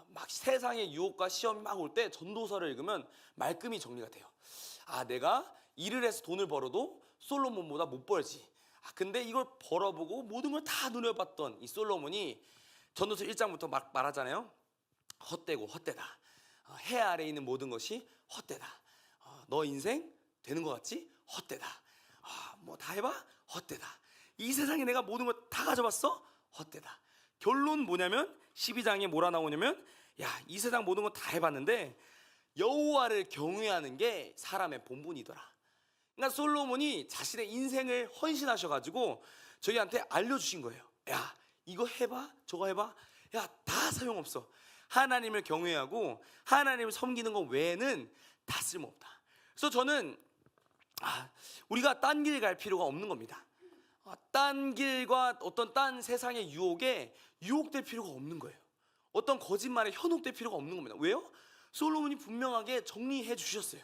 막 세상의 유혹과 시험이 막 올 때 전도서를 읽으면 말끔히 정리가 돼요. 내가 일을 해서 돈을 벌어도 솔로몬보다 못 벌지. 근데 이걸 벌어보고 모든 걸 다 누려봤던 이 솔로몬이 전도서 1장부터 막 말하잖아요. 헛되고 헛되다. 해 아래에 있는 모든 것이 헛되다. 너 인생 되는 것 같지? 헛되다. 뭐 다 해봐? 헛되다. 이 세상에 내가 모든 걸 다 가져봤어? 헛되다. 결론 뭐냐면 12장에 뭐라 나오냐면 이 세상 모든 거 다 해봤는데 여호와를 경외하는 게 사람의 본분이더라. 그러니까 솔로몬이 자신의 인생을 헌신하셔가지고 저희한테 알려주신 거예요. 이거 해봐 저거 해봐. 다 소용없어. 하나님을 경외하고 하나님을 섬기는 것 외에는 다 쓸모없다. 그래서 저는 우리가 딴 길 갈 필요가 없는 겁니다. 딴 길과 어떤 딴 세상의 유혹에 유혹될 필요가 없는 거예요. 어떤 거짓말에 현혹될 필요가 없는 겁니다. 왜요? 솔로몬이 분명하게 정리해 주셨어요.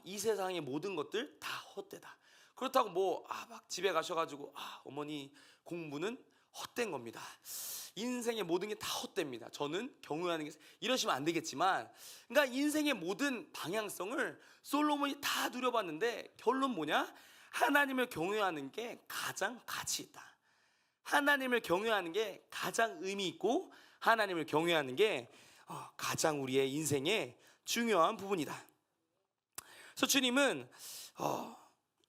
이 세상의 모든 것들 다 헛되다. 그렇다고 막 집에 가셔가지고 어머니 공부는 헛된 겁니다. 인생의 모든 게 다 헛됩니다. 저는 경외하는 게 이러시면 안 되겠지만, 그러니까 인생의 모든 방향성을 솔로몬이 다 누려봤는데 결론 뭐냐? 하나님을 경외하는 게 가장 가치 있다. 하나님을 경외하는 게 가장 의미 있고 하나님을 경외하는 게 가장 우리의 인생의 중요한 부분이다. 그래서 주님은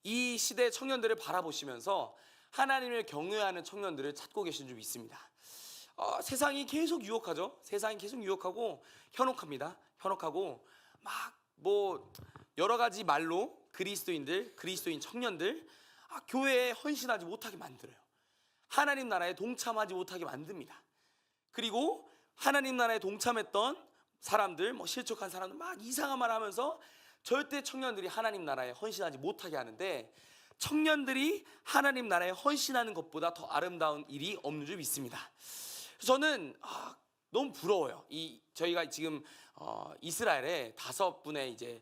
이 시대 청년들을 바라보시면서 하나님을 경외하는 청년들을 찾고 계신 줄 믿습니다. 세상이 계속 유혹하죠. 세상이 계속 유혹하고 현혹합니다. 현혹하고 여러 가지 말로 그리스도인 청년들 교회에 헌신하지 못하게 만들어요. 하나님 나라에 동참하지 못하게 만듭니다. 그리고 하나님 나라에 동참했던 사람들, 실족한 사람들 막 이상한 말 하면서 절대 청년들이 하나님 나라에 헌신하지 못하게 하는데, 청년들이 하나님 나라에 헌신하는 것보다 더 아름다운 일이 없는 줄 믿습니다. 저는 너무 부러워요. 저희가 지금 이스라엘에 5분의 이제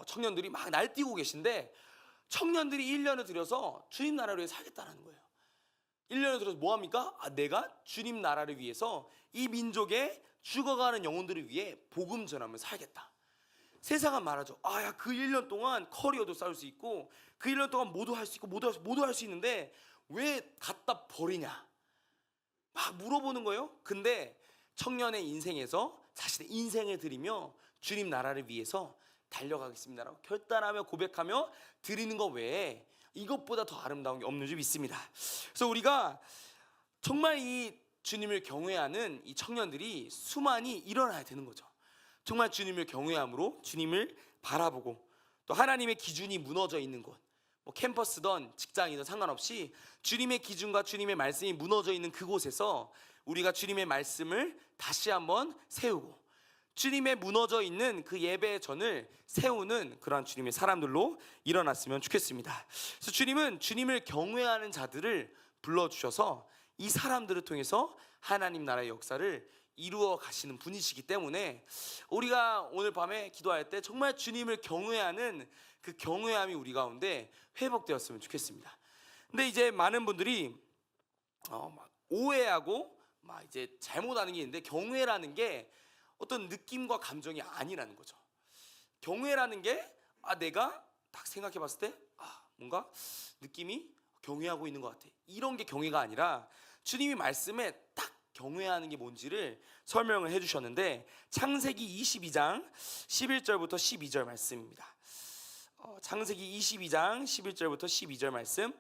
청년들이 막 날뛰고 계신데, 청년들이 1년을 들여서 주님 나라를 위해 살겠다는 거예요. 1년을 들여서 뭐 합니까? 내가 주님 나라를 위해서 이 민족의 죽어가는 영혼들을 위해 복음 전하며 살겠다. 세상은 말하죠. 야, 그 1년 동안 커리어도 쌓을 수 있고, 그 1년 동안 모두 할 수 있고, 모두 할 수 있는데 왜 갖다 버리냐? 막 물어보는 거예요. 근데 청년의 인생에서 자신의 인생을 드리며 주님 나라를 위해서 달려가겠습니다라고 결단하며 고백하며 드리는 것 외에 이것보다 더 아름다운 게 없는 줄 믿습니다. 그래서 우리가 정말 이 주님을 경외하는 이 청년들이 수많이 일어나야 되는 거죠. 정말 주님을 경외함으로 주님을 바라보고, 또 하나님의 기준이 무너져 있는 곳, 뭐 캠퍼스든 직장이든 상관없이 주님의 기준과 주님의 말씀이 무너져 있는 그곳에서 우리가 주님의 말씀을 다시 한번 세우고, 주님의 무너져 있는 그 예배의 전을 세우는 그러한 주님의 사람들로 일어났으면 좋겠습니다. 그래서 주님은 주님을 경외하는 자들을 불러주셔서 이 사람들을 통해서 하나님 나라의 역사를 이루어 가시는 분이시기 때문에 우리가 오늘 밤에 기도할 때 정말 주님을 경외하는 그 경외함이 우리 가운데 회복되었으면 좋겠습니다. 근데 이제 많은 분들이 막 오해하고 막 이제 잘못하는 게 있는데, 경외라는 게 어떤 느낌과 감정이 아니라는 거죠. 경외라는 게 내가 딱 생각해 봤을 때 뭔가 느낌이 경외하고 있는 것 같아, 이런 게 경외가 아니라 주님이 말씀에 딱 경외하는 게 뭔지를 설명을 해주셨는데, 창세기 22장 11절부터 12절 말씀입니다. 창세기 22장 11절부터 12절 말씀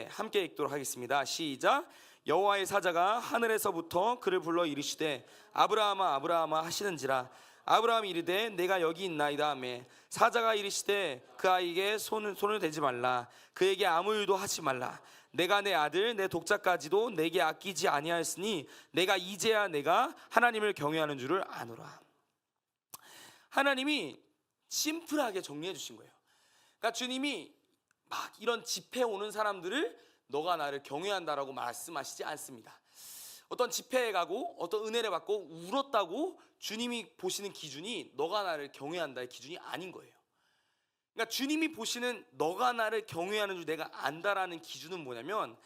함께 읽도록 하겠습니다. 시작. 여호와의 사자가 하늘에서부터 그를 불러 이르시되 아브라함아 아브라함아 하시는지라. 아브라함이 이르되 내가 여기 있나이다 하매, 사자가 이르시되 그 아이에게 손을 대지 말라, 그에게 아무 일도 하지 말라. 내가 내 아들 내 독자까지도 내게 아끼지 아니하였으니 내가 이제야 내가 하나님을 경외하는 줄을 아노라. 하나님이 심플하게 정리해 주신 거예요. 그러니까 주님이 막 이런 집회 오는 사람들을 너가 나를 경외한다라고 말씀하시지 않습니다. 어떤 집회에 가고 어떤 은혜를 받고 울었다고 주님이 보시는 기준이 너가 나를 경외한다의 기준이 아닌 거예요. 그러니까 주님이 보시는 너가 나를 경외하는 줄 내가 안다라는 기준은 뭐냐면,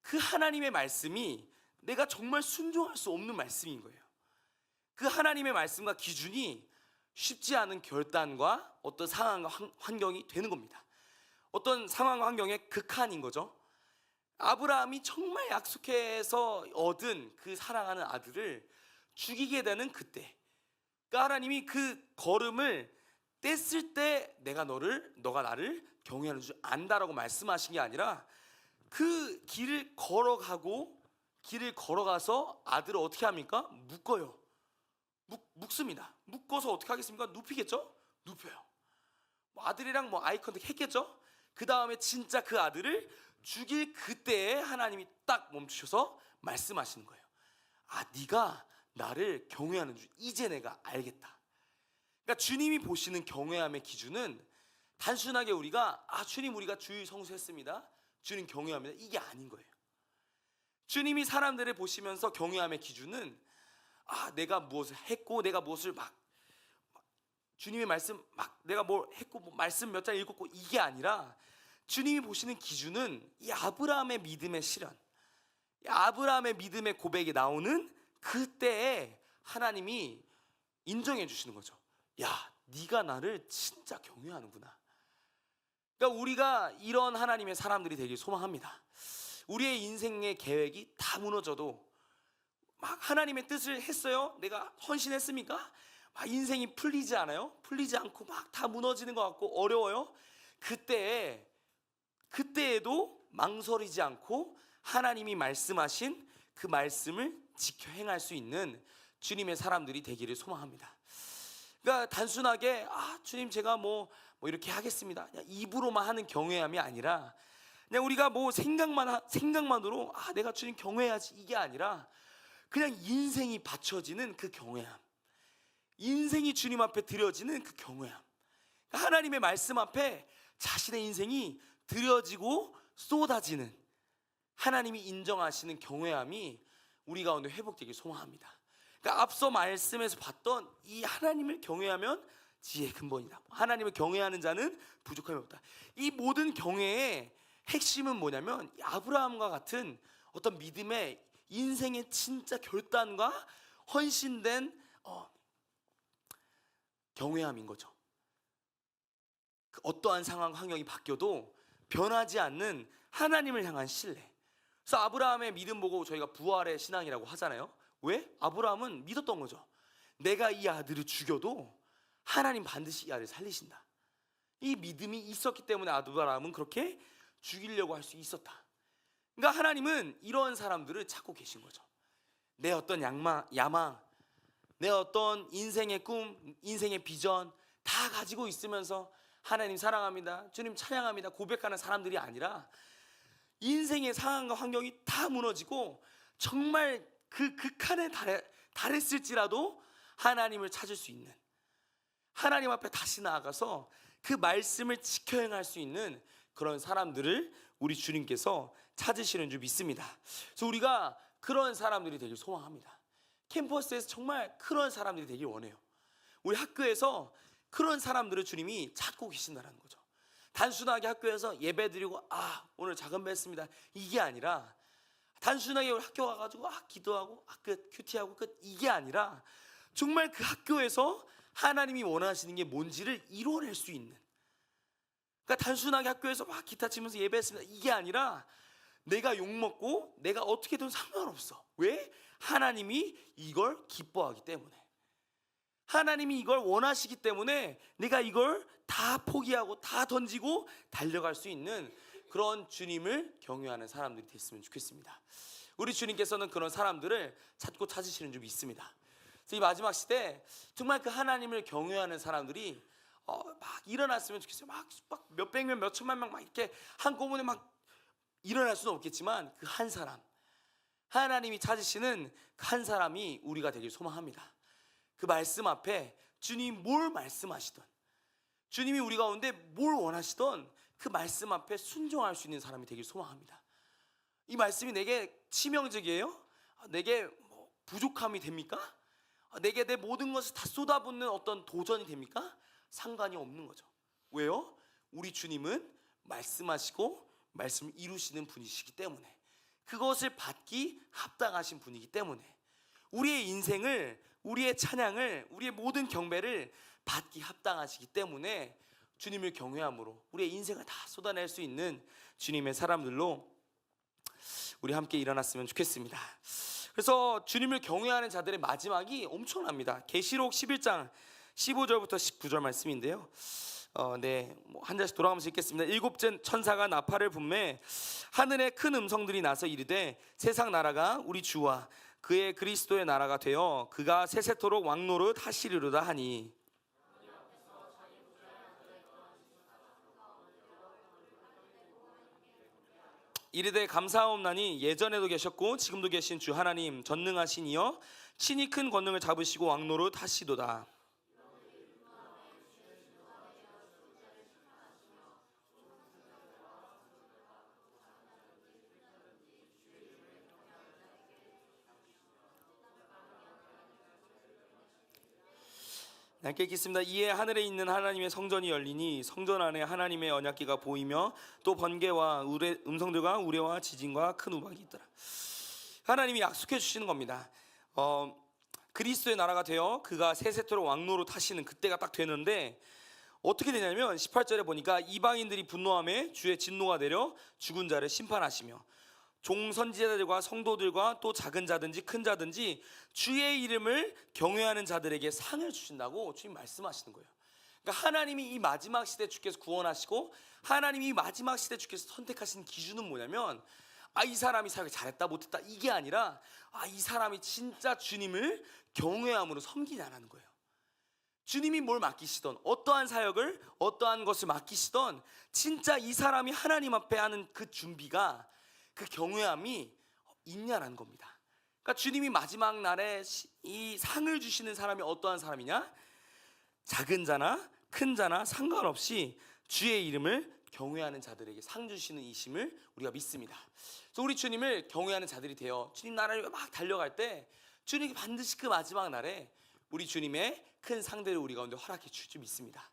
그 하나님의 말씀이 내가 정말 순종할 수 없는 말씀인 거예요. 그 하나님의 말씀과 기준이 쉽지 않은 결단과 어떤 상황과 환경이 되는 겁니다. 어떤 상황과 환경의 극한인 거죠. 아브라함이 정말 약속해서 얻은 그 사랑하는 아들을 죽이게 되는 그때, 그러니까 하나님이 그 걸음을 뗐을 때 너가 나를 경외하는 줄 안다라고 말씀하신 게 아니라, 그 길을 걸어가서 아들을 어떻게 합니까? 묶어요. 묶습니다. 묶어서 어떻게 하겠습니까? 눕히겠죠? 눕혀요. 아들이랑 아이 컨택 했겠죠? 그 다음에 진짜 그 아들을 죽일 그때에 하나님이 딱 멈추셔서 말씀하시는 거예요. 네가 나를 경외하는 줄 이제 내가 알겠다. 그러니까 주님이 보시는 경외함의 기준은 단순하게 우리가 주님 우리가 주일 성수했습니다, 주님 경외합니다, 이게 아닌 거예요. 주님이 사람들을 보시면서 경외함의 기준은 내가 무엇을 했고 내가 무엇을 주님의 말씀 내가 뭘 했고 말씀 몇 장 읽었고, 이게 아니라 주님이 보시는 기준은 이 아브라함의 믿음의 실현, 이 아브라함의 믿음의 고백이 나오는 그때에 하나님이 인정해 주시는 거죠. 네가 나를 진짜 경외하는구나. 그러니까 우리가 이런 하나님의 사람들이 되길 소망합니다. 우리의 인생의 계획이 다 무너져도 하나님의 뜻을 했어요. 내가 헌신했습니까? 인생이 풀리지 않아요. 풀리지 않고 다 무너지는 것 같고 어려워요. 그때에도 망설이지 않고 하나님이 말씀하신 그 말씀을 지켜 행할 수 있는 주님의 사람들이 되기를 소망합니다. 그러니까 단순하게 주님 제가 이렇게 하겠습니다, 그냥 입으로만 하는 경외함이 아니라, 그냥 우리가 생각만으로 내가 주님 경외해야지, 이게 아니라 그냥 인생이 바쳐지는 그 경외함, 인생이 주님 앞에 드려지는 그 경외함, 그러니까 하나님의 말씀 앞에 자신의 인생이 드려지고 쏟아지는 하나님이 인정하시는 경외함이 우리 가운데 회복되길 소망합니다. 그러니까 앞서 말씀에서 봤던 이 하나님을 경외하면 지혜의 근본이다. 하나님을 경외하는 자는 부족함이 없다. 이 모든 경외의 핵심은 뭐냐면 아브라함과 같은 어떤 믿음의 인생의 진짜 결단과 헌신된 경외함인 거죠. 어떠한 상황 환경이 바뀌어도 변하지 않는 하나님을 향한 신뢰. 그래서 아브라함의 믿음 보고 저희가 부활의 신앙이라고 하잖아요. 왜? 아브라함은 믿었던 거죠. 내가 이 아들을 죽여도 하나님 반드시 이 아들을 살리신다. 이 믿음이 있었기 때문에 아브라함은 그렇게 죽이려고 할 수 있었다. 그러니까 하나님은 이런 사람들을 찾고 계신 거죠. 내 어떤 야망, 내 어떤 인생의 꿈, 인생의 비전 다 가지고 있으면서 하나님 사랑합니다, 주님 찬양합니다 고백하는 사람들이 아니라 인생의 상황과 환경이 다 무너지고 정말 그 극한에 달했을지라도 하나님을 찾을 수 있는, 하나님 앞에 다시 나아가서 그 말씀을 지켜 행할 수 있는 그런 사람들을 우리 주님께서 찾으시는 줄 믿습니다. 그래서 우리가 그런 사람들이 되길 소망합니다. 캠퍼스에서 정말 그런 사람들이 되길 원해요. 우리 학교에서 그런 사람들을 주님이 찾고 계신다는 거죠. 단순하게 학교에서 예배 드리고 오늘 작은 배 했습니다 이게 아니라, 단순하게 우리 학교 가가지고 기도하고 끝, 큐티하고 끝, 이게 아니라 정말 그 학교에서 하나님이 원하시는 게 뭔지를 이뤄낼 수 있는, 그러니까 단순하게 학교에서 막 기타 치면서 예배했습니다 이게 아니라 내가 욕먹고 내가 어떻게든 상관없어. 왜? 하나님이 이걸 기뻐하기 때문에, 하나님이 이걸 원하시기 때문에 내가 이걸 다 포기하고 다 던지고 달려갈 수 있는 그런 주님을 경외하는 사람들이 됐으면 좋겠습니다. 우리 주님께서는 그런 사람들을 찾고 찾으시는 줄 믿습니다. 그래서 이 마지막 시대 정말 그 하나님을 경외하는 사람들이 막 일어났으면 좋겠어요. 막 몇백 명, 몇천만 명 막 이렇게 한꺼번에 막 일어날 수는 없겠지만 그 한 사람, 하나님이 찾으시는 그 한 사람이 우리가 되길 소망합니다. 그 말씀 앞에 주님이 뭘 말씀하시던, 주님이 우리 가운데 뭘 원하시던 그 말씀 앞에 순종할 수 있는 사람이 되길 소망합니다. 이 말씀이 내게 치명적이에요? 내게 부족함이 됩니까? 내게 내 모든 것을 다 쏟아붓는 어떤 도전이 됩니까? 상관이 없는 거죠. 왜요? 우리 주님은 말씀하시고 말씀을 이루시는 분이시기 때문에, 그것을 받기 합당하신 분이기 때문에, 우리의 인생을, 우리의 찬양을, 우리의 모든 경배를 받기 합당하시기 때문에 주님을 경외함으로 우리의 인생을 다 쏟아낼 수 있는 주님의 사람들로 우리 함께 일어났으면 좋겠습니다. 그래서 주님을 경외하는 자들의 마지막이 엄청납니다. 계시록 11장 15절부터 19절 말씀인데요. 한 절씩 돌아가면서 읽겠습니다. 일곱째 천사가 나팔을 분매 하늘에 큰 음성들이 나서 이르되 세상 나라가 우리 주와 그의 그리스도의 나라가 되어 그가 세세토록 왕노릇 하시리로다 하니, 이르되 감사하옵나니 예전에도 계셨고 지금도 계신 주 하나님 전능하신 이여 친히 큰 권능을 잡으시고 왕노릇 하시도다. 함께 읽겠습니다. 이에 하늘에 있는 하나님의 성전이 열리니 성전 안에 하나님의 언약궤가 보이며 또 번개와 음성들과 우레와 지진과 큰 우박이 있더라. 하나님이 약속해 주시는 겁니다. 그리스도의 나라가 되어 그가 세세토록 왕노릇 하시는 그때가 딱 되는데, 어떻게 되냐면 18절에 보니까 이방인들이 분노하며 주의 진노가 내려 죽은 자를 심판하시며 종선지자들과 성도들과 또 작은 자든지 큰 자든지 주의 이름을 경외하는 자들에게 상을 주신다고 주님 말씀하시는 거예요. 그러니까 하나님이 이 마지막 시대 주께서 구원하시고 하나님이 이 마지막 시대 주께서 선택하신 기준은 뭐냐면, 이 사람이 사역을 잘했다 못했다 이게 아니라 이 사람이 진짜 주님을 경외함으로 섬기냐라는 거예요. 주님이 뭘 맡기시던, 어떠한 사역을, 어떠한 것을 맡기시던 진짜 이 사람이 하나님 앞에 하는 그 준비가, 그 경외함이 있냐라는 겁니다. 그러니까 주님이 마지막 날에 이 상을 주시는 사람이 어떠한 사람이냐? 작은 자나 큰 자나 상관없이 주의 이름을 경외하는 자들에게 상 주시는 이심을 우리가 믿습니다. 그래서 우리 주님을 경외하는 자들이 되어 주님 나라를 막 달려갈 때 주님이 반드시 그 마지막 날에 우리 주님의 큰 상대를 우리 가운데 허락해 줄 줄 믿습니다.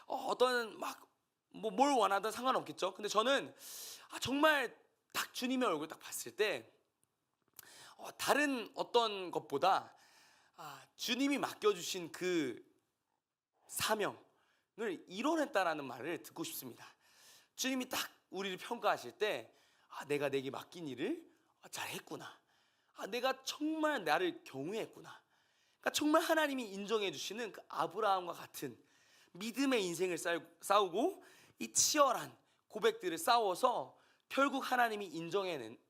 어떤 막 뭘 원하든 상관없겠죠. 근데 저는 정말 딱 주님의 얼굴 딱 봤을 때 다른 어떤 것보다 주님이 맡겨주신 그 사명을 이뤄냈다라는 말을 듣고 싶습니다. 주님이 딱 우리를 평가하실 때 내가 내게 맡긴 일을 잘했구나. 내가 정말 나를 경외했구나. 그러니까 정말 하나님이 인정해 주시는 그 아브라함과 같은 믿음의 인생을 싸우고 이 치열한 고백들을 싸워서 결국 하나님이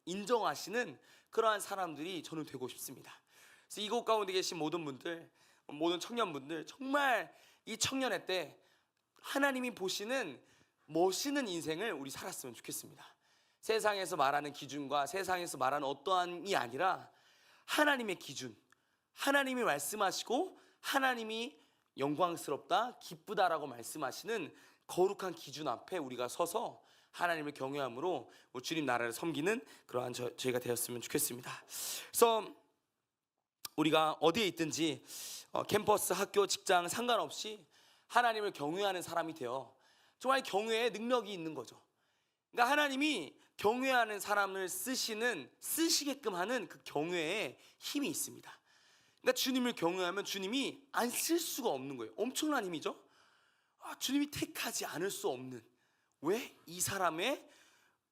인정하시는 그러한 사람들이 저는 되고 싶습니다. 그래서 이곳 가운데 계신 모든 분들, 모든 청년분들, 정말 이 청년회 때 하나님이 보시는 멋있는 인생을 우리 살았으면 좋겠습니다. 세상에서 말하는 기준과 세상에서 말하는 어떠함이 아니라 하나님의 기준, 하나님이 말씀하시고 하나님이 영광스럽다, 기쁘다라고 말씀하시는 거룩한 기준 앞에 우리가 서서 하나님을 경외함으로 주님 나라를 섬기는 그러한 저희가 되었으면 좋겠습니다. 그래서 우리가 어디에 있든지 캠퍼스, 학교, 직장 상관없이 하나님을 경외하는 사람이 되어 정말 경외의 능력이 있는 거죠. 그러니까 하나님이 경외하는 사람을 쓰시게끔 하는 그 경외에 힘이 있습니다. 그러니까 주님을 경외하면 주님이 안 쓸 수가 없는 거예요. 엄청난 힘이죠. 주님이 택하지 않을 수 없는, 왜? 이 사람의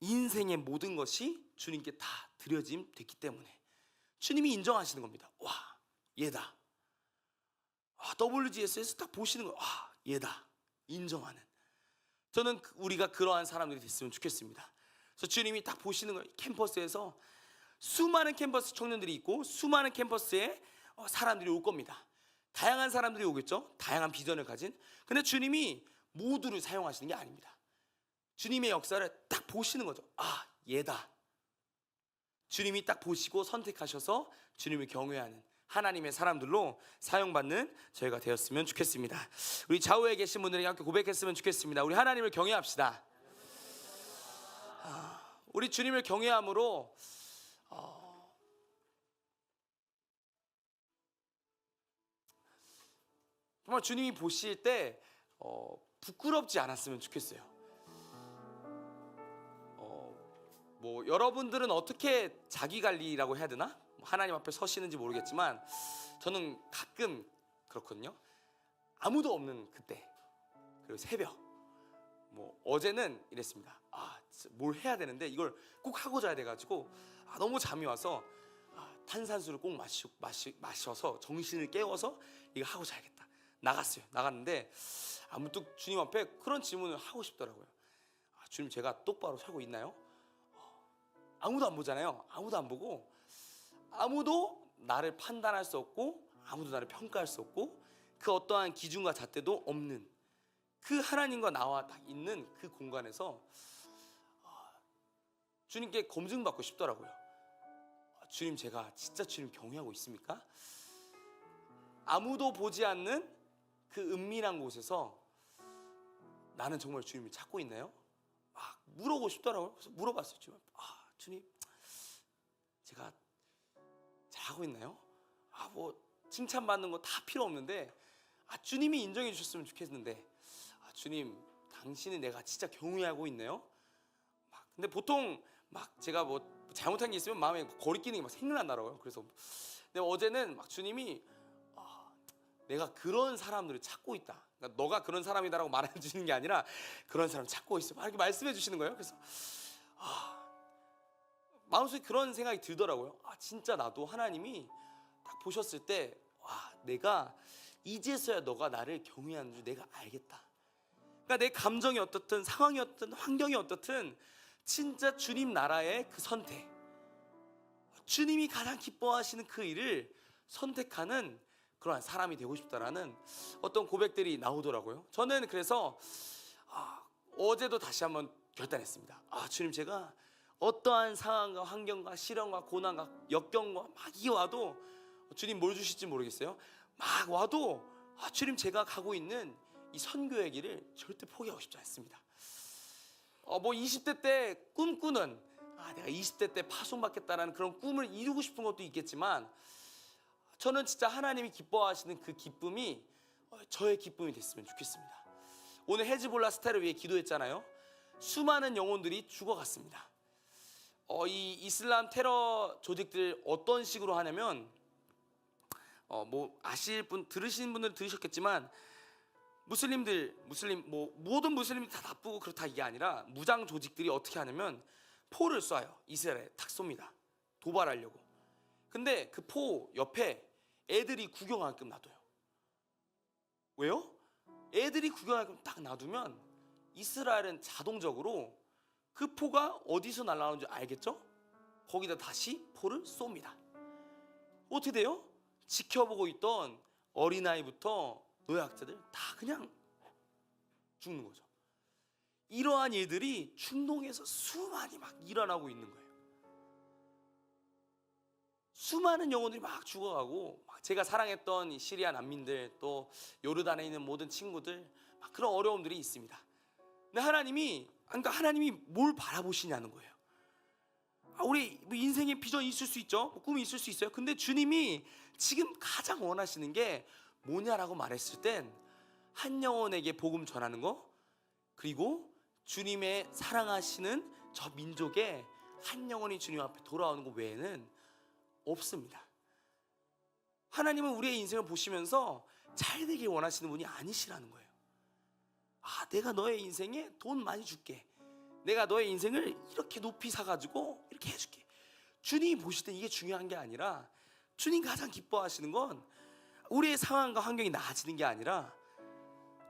인생의 모든 것이 주님께 다 드려짐 됐기 때문에 주님이 인정하시는 겁니다. 와, 얘다. WGS에서 딱 보시는 거예요. 와, 얘다. 인정하는. 저는 우리가 그러한 사람들이 됐으면 좋겠습니다. 그래서 주님이 딱 보시는 거예요. 캠퍼스에서 수많은 캠퍼스 청년들이 있고 수많은 캠퍼스에 사람들이 올 겁니다. 다양한 사람들이 오겠죠. 다양한 비전을 가진. 근데 주님이 모두를 사용하시는 게 아닙니다. 주님의 역사를 딱 보시는 거죠. 얘다. 주님이 딱 보시고 선택하셔서 주님을 경외하는 하나님의 사람들로 사용받는 저희가 되었으면 좋겠습니다. 우리 좌우에 계신 분들에게 함께 고백했으면 좋겠습니다. 우리 하나님을 경외합시다. 우리 주님을 경외함으로 정말 주님이 보실 때 부끄럽지 않았으면 좋겠어요. 여러분들은 어떻게 자기관리라고 해야 되나? 하나님 앞에 서시는지 모르겠지만 저는 가끔 그렇거든요. 아무도 없는 그때, 그리고 새벽, 어제는 이랬습니다. 뭘 해야 되는데 이걸 꼭 하고 자야 돼가지고 너무 잠이 와서 탄산수를 꼭 마셔서 정신을 깨워서 이거 하고 자야겠다. 나갔어요. 나갔는데 아무튼 주님 앞에 그런 질문을 하고 싶더라고요. 주님, 제가 똑바로 살고 있나요? 아무도 안 보잖아요. 아무도 안 보고 아무도 나를 판단할 수 없고 아무도 나를 평가할 수 없고 그 어떠한 기준과 잣대도 없는 그 하나님과 나와 딱 있는 그 공간에서 주님께 검증받고 싶더라고요. 주님, 제가 진짜 주님 경외하고 있습니까? 아무도 보지 않는 그 은밀한 곳에서 나는 정말 주님을 찾고 있나요? 물어보고 싶더라고요. 그래서 물어봤어요. 주님, 주님, 제가 잘하고 있나요? 칭찬받는 거 다 필요 없는데 주님이 인정해 주셨으면 좋겠는데 주님, 당신이 내가 진짜 경외하고 있나요? 근데 보통 제가 잘못한 게 있으면 마음에 거리끼는 게 생각나더라고요. 그래서 근데 어제는 주님이 내가 그런 사람들을 찾고 있다. 그러니까 너가 그런 사람이다라고 말해 주시는 게 아니라 그런 사람 찾고 있어. 이렇게 말씀해 주시는 거예요. 그래서 마음속에 그런 생각이 들더라고요. 진짜 나도 하나님이 딱 보셨을 때 내가 이제서야 너가 나를 경외하는 줄 내가 알겠다. 그러니까 내 감정이 어떻든 상황이 어떻든 환경이 어떻든 진짜 주님 나라의 그 선택, 주님이 가장 기뻐하시는 그 일을 선택하는 그러한 사람이 되고 싶다라는 어떤 고백들이 나오더라고요. 저는 그래서 어제도 다시 한번 결단했습니다. 주님, 제가 어떠한 상황과 환경과 시련과 고난과 역경과 막 와도 주님 뭘 주실지 모르겠어요. 막 와도 주님, 제가 가고 있는 이 선교의 길을 절대 포기하고 싶지 않습니다. 뭐 20대 때 꿈꾸는 내가 20대 때 파송받겠다라는 그런 꿈을 이루고 싶은 것도 있겠지만 저는 진짜 하나님이 기뻐하시는 그 기쁨이 저의 기쁨이 됐으면 좋겠습니다. 오늘 헤즈볼라 스타를 위해 기도했잖아요. 수많은 영혼들이 죽어갔습니다. 이 이슬람 테러 조직들 어떤 식으로 하냐면 뭐 들으시는 분들은 들으셨겠지만 무슬림 모든 무슬림이 다 나쁘고 그렇다 이게 아니라 무장 조직들이 어떻게 하냐면 포를 쏴요. 이스라엘에 탁 쏩니다. 도발하려고. 근데 그 포 옆에 애들이 구경하게끔 놔둬요. 왜요? 애들이 구경하게끔 딱 놔두면 이스라엘은 자동적으로 그 포가 어디서 날아오는지 알겠죠? 거기다 다시 포를 쏩니다. 어떻게 돼요? 지켜보고 있던 어린아이부터 노약자들 다 그냥 죽는 거죠. 이러한 일들이 중동에서 수많이 막 일어나고 있는 거예요. 수많은 영혼들이 막 죽어가고 제가 사랑했던 이 시리아 난민들 또 요르단에 있는 모든 친구들 막 그런 어려움들이 있습니다. 근데 하나님이 뭘 바라보시냐는 거예요. 우리 인생에 비전이 있을 수 있죠. 꿈이 있을 수 있어요. 근데 주님이 지금 가장 원하시는 게 뭐냐라고 말했을 땐 한 영혼에게 복음 전하는 거, 그리고 주님의 사랑하시는 저 민족의 한 영혼이 주님 앞에 돌아오는 것 외에는 없습니다. 하나님은 우리의 인생을 보시면서 잘 되길 원하시는 분이 아니시라는 거예요. 내가 너의 인생에 돈 많이 줄게. 내가 너의 인생을 이렇게 높이 사가지고 이렇게 해줄게. 주님이 보실 때 이게 중요한 게 아니라, 주님 가장 기뻐하시는 건 우리의 상황과 환경이 나아지는 게 아니라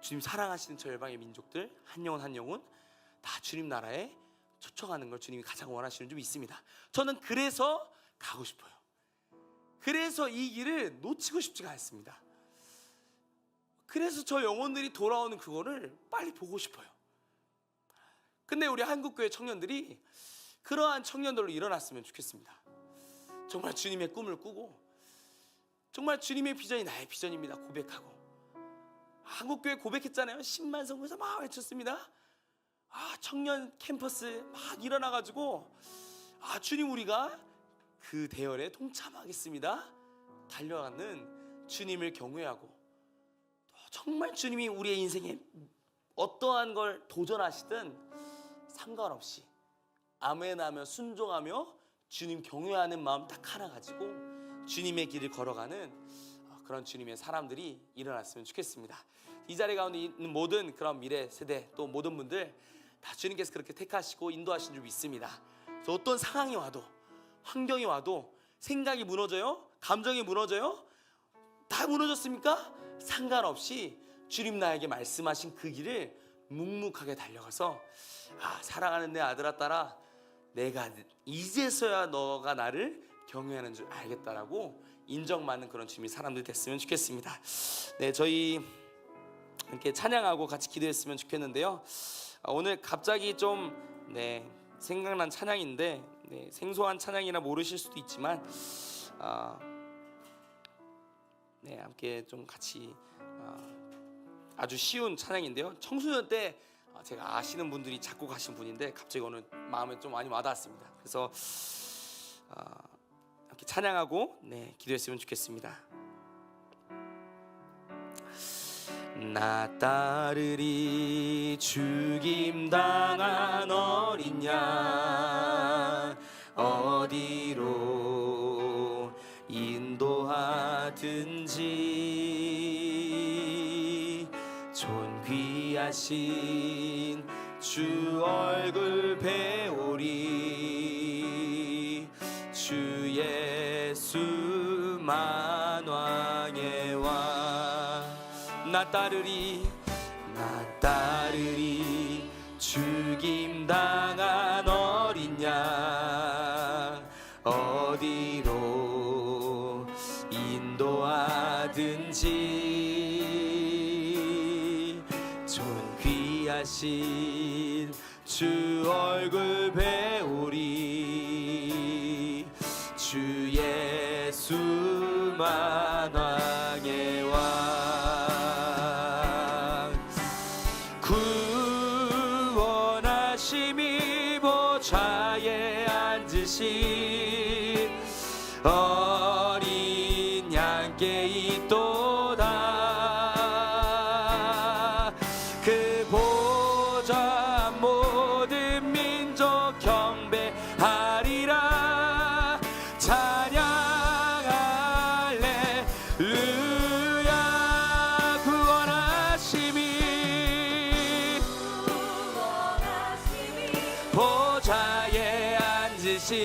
주님 사랑하시는 저 열방의 민족들 한 영혼 한 영혼 다 주님 나라에 초청하는 걸 주님이 가장 원하시는 점이 있습니다. 저는 그래서 가고 싶어요. 그래서 이 길을 놓치고 싶지가 않습니다. 그래서 저 영혼들이 돌아오는 그거를 빨리 보고 싶어요. 근데 우리 한국교회 청년들이 그러한 청년들로 일어났으면 좋겠습니다. 정말 주님의 꿈을 꾸고 정말 주님의 비전이 나의 비전입니다 고백하고, 한국교회 고백했잖아요. 10만 성도에서 막 외쳤습니다. 청년 캠퍼스 막 일어나가지고 주님 우리가 그 대열에 동참하겠습니다 달려가는 주님을 경외하고, 정말 주님이 우리의 인생에 어떠한 걸 도전하시든 상관없이 아멘하며 순종하며 주님 경외하는 마음 딱 하나 가지고 주님의 길을 걸어가는 그런 주님의 사람들이 일어났으면 좋겠습니다. 이 자리 가운데 있는 모든 그런 미래 세대 또 모든 분들 다 주님께서 그렇게 택하시고 인도하신 줄 믿습니다. 그래서 어떤 상황이 와도 환경이 와도 생각이 무너져요? 감정이 무너져요? 다 무너졌습니까? 상관없이 주님 나에게 말씀하신 그 길을 묵묵하게 달려가서 사랑하는 내 아들아 딸아, 내가 이제서야 너가 나를 경외하는 줄 알겠다라고 인정받는 그런 주님의 사람들이 됐으면 좋겠습니다. 네, 저희 이렇게 찬양하고 같이 기도했으면 좋겠는데요. 오늘 갑자기 좀 생각난 찬양인데 생소한 찬양이라 모르실 수도 있지만 함께 좀 같이 아주 쉬운 찬양인데요. 청소년 때 제가 아시는 분들이 작곡하신 분인데 갑자기 오늘 마음에 좀 많이 와닿았습니다. 그래서 이렇게 찬양하고 기도했으면 좋겠습니다. 나 따르리 죽임당한 어린 양 어디로 인도하든지 존귀하신 주 얼굴 배우리 주 예수 만왕의 왕 나 따르리 죽임당한 어린 양 어디로 인도하든지 존귀하신 주 얼굴 배우리 주 예수 만왕의 왕 구원하시며 앉으신 어린 양께 있도다. 그 보좌 모든 민족 경배하리라. 찬양 할렐루야. 구원하심이 보좌에 앉으신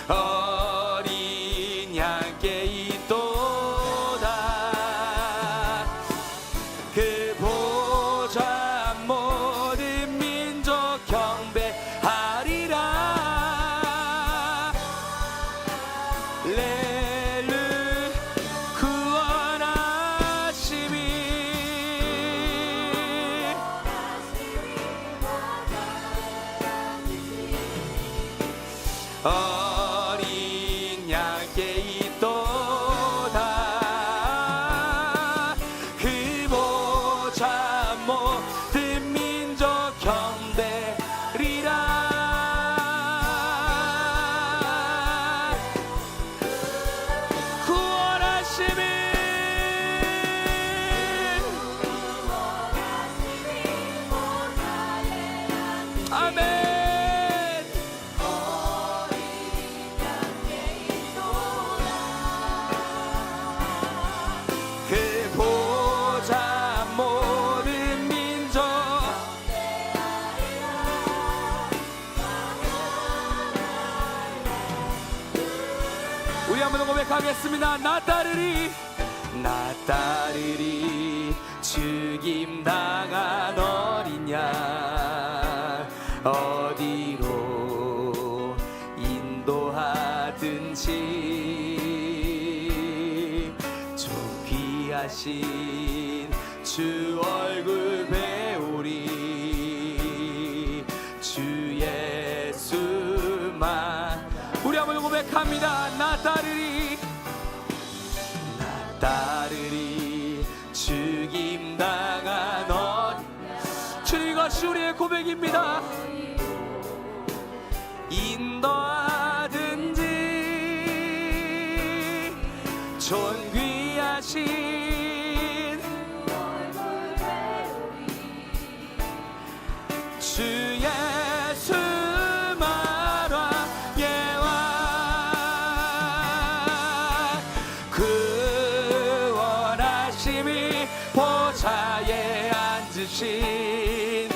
어린 양께 있도다. 그 보좌 모든 민족 경배하리라. 할렐루 구원하심이 어린 양께 있도다. 그 보좌 모든 민족 경배리라. 구원하심이 아멘. 그 보좌 모든 민족 우리 한번 고백하겠습니다. 나 따르리 나 따르리 죽임당한 어린 양 어디로 인도하든지 좀 귀하신 주 얼굴 배우리 주 예수만. 우리 한번 고백합니다. 나 따르리 나 따르리 죽임당한 어린 주. 이것이 우리의 고백입니다. 인도하든지 존귀하신 주 예수만 왕예와 구원하심이 보좌에 앉으신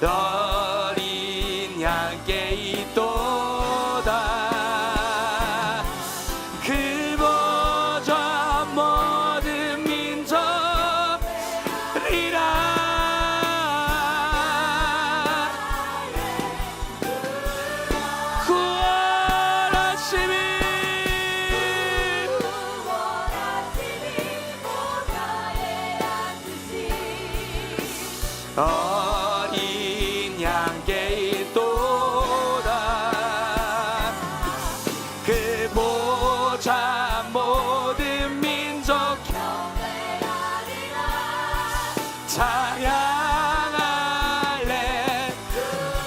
어린 양께 있도다. 그 보좌 모든 민족 리라. 구원하심이 어린 양께 있도다. 그 보좌 모든 민족 찬양할래.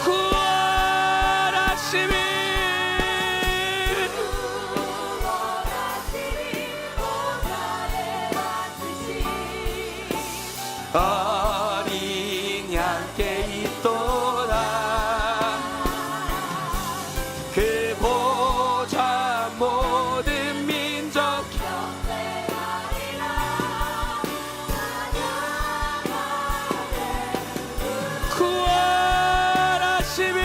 구원하심이 어린 양께 있도다. 그 보좌 모든 민족 구원하심이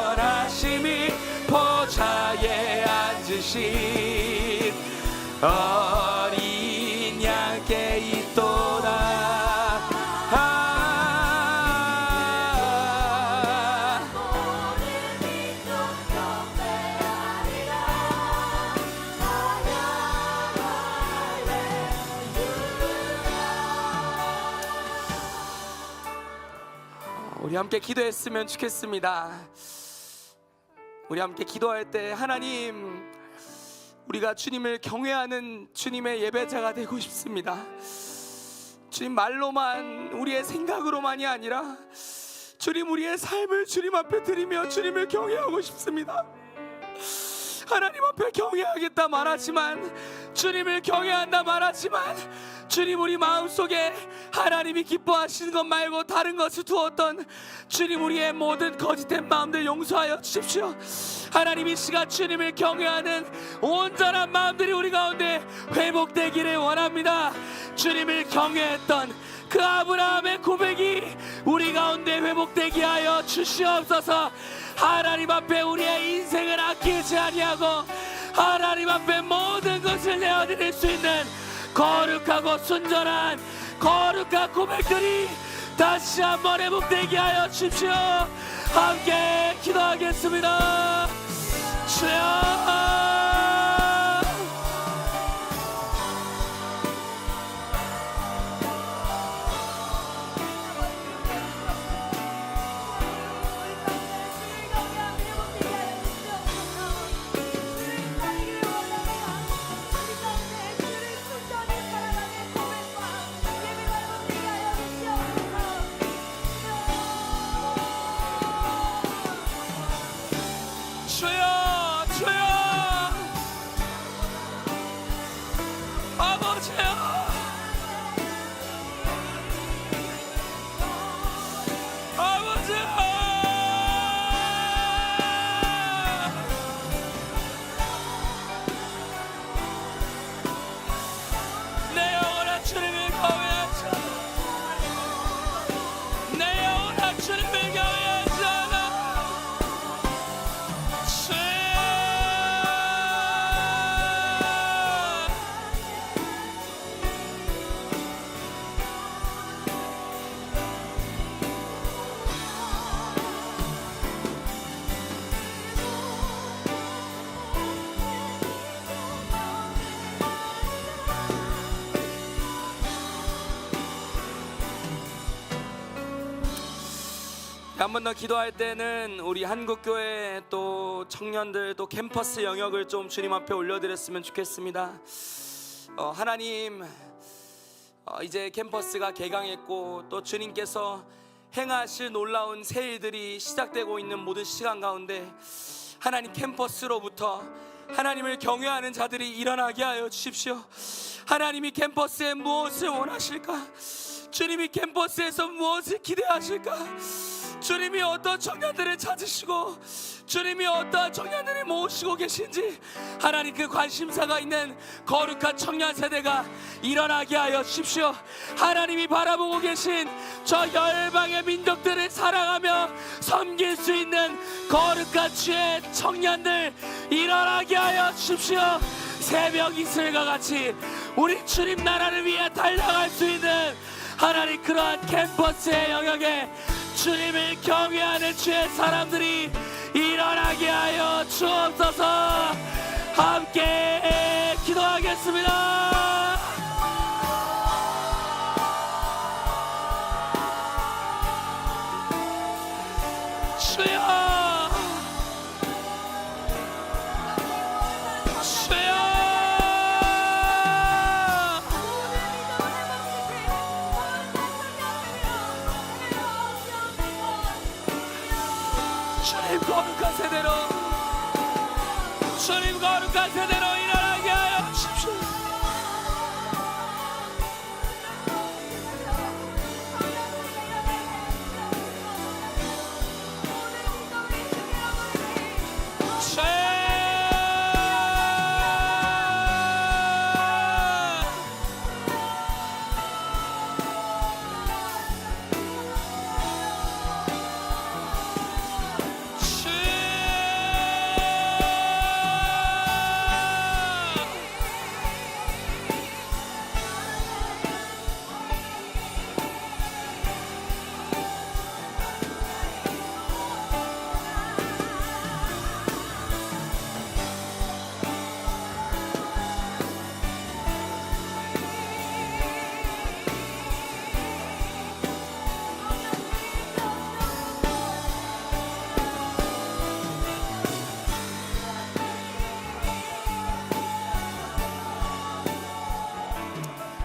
구원하심이 보좌에 앉으신 어린 양께 있도다. 우리 함께 기도했으면 좋겠습니다. 우리 함께 기도할 때 하나님, 우리가 주님을 경외하는 주님의 예배자가 되고 싶습니다. 주님, 말로만 우리의 생각으로만이 아니라 주님, 우리의 삶을 주님 앞에 드리며 주님을 경외하고 싶습니다. 하나님 앞에 경외하겠다 말하지만, 주님을 경외한다 말하지만, 주님, 우리 마음속에 하나님이 기뻐하시는 것 말고 다른 것을 두었던 주님, 우리의 모든 거짓된 마음들 용서하여 주십시오. 하나님, 이 시간 주님을 경외하는 온전한 마음들이 우리 가운데 회복되기를 원합니다. 주님을 경외했던 그 아브라함의 고백이 우리 가운데 회복되게 하여 주시옵소서. 하나님 앞에 우리의 인생을 아끼지 아니하고 하나님 앞에 모든 것을 내어드릴 수 있는 거룩하고 순전한 거룩한 고백들이 다시 한번 회복되게 하여 주십시오. 함께 기도하겠습니다. 주여, 한 번 더 기도할 때는 우리 한국교회 또 청년들 또 캠퍼스 영역을 좀 주님 앞에 올려드렸으면 좋겠습니다. 하나님, 이제 캠퍼스가 개강했고 또 주님께서 행하실 놀라운 새 일들이 시작되고 있는 모든 시간 가운데 하나님, 캠퍼스로부터 하나님을 경외하는 자들이 일어나게 하여 주십시오. 하나님이 캠퍼스에 무엇을 원하실까? 주님이 캠퍼스에서 무엇을 기대하실까? 주님이 어떤 청년들을 찾으시고 주님이 어떤 청년들을 모으시고 계신지 하나님, 그 관심사가 있는 거룩한 청년 세대가 일어나게 하여 주십시오. 하나님이 바라보고 계신 저 열방의 민족들을 사랑하며 섬길 수 있는 거룩한 주의 청년들 일어나게 하여 주십시오. 새벽 이슬과 같이 우리 주님 나라를 위해 달려갈 수 있는 하나님, 그러한 캠퍼스의 영역에 주님을 경외하는 주의 사람들이 일어나게 하여 주옵소서. 함께 기도하겠습니다. 주여, 주님 거룩한 세대로, 주님 거룩한 세대로 일어나게 하여 주십시오.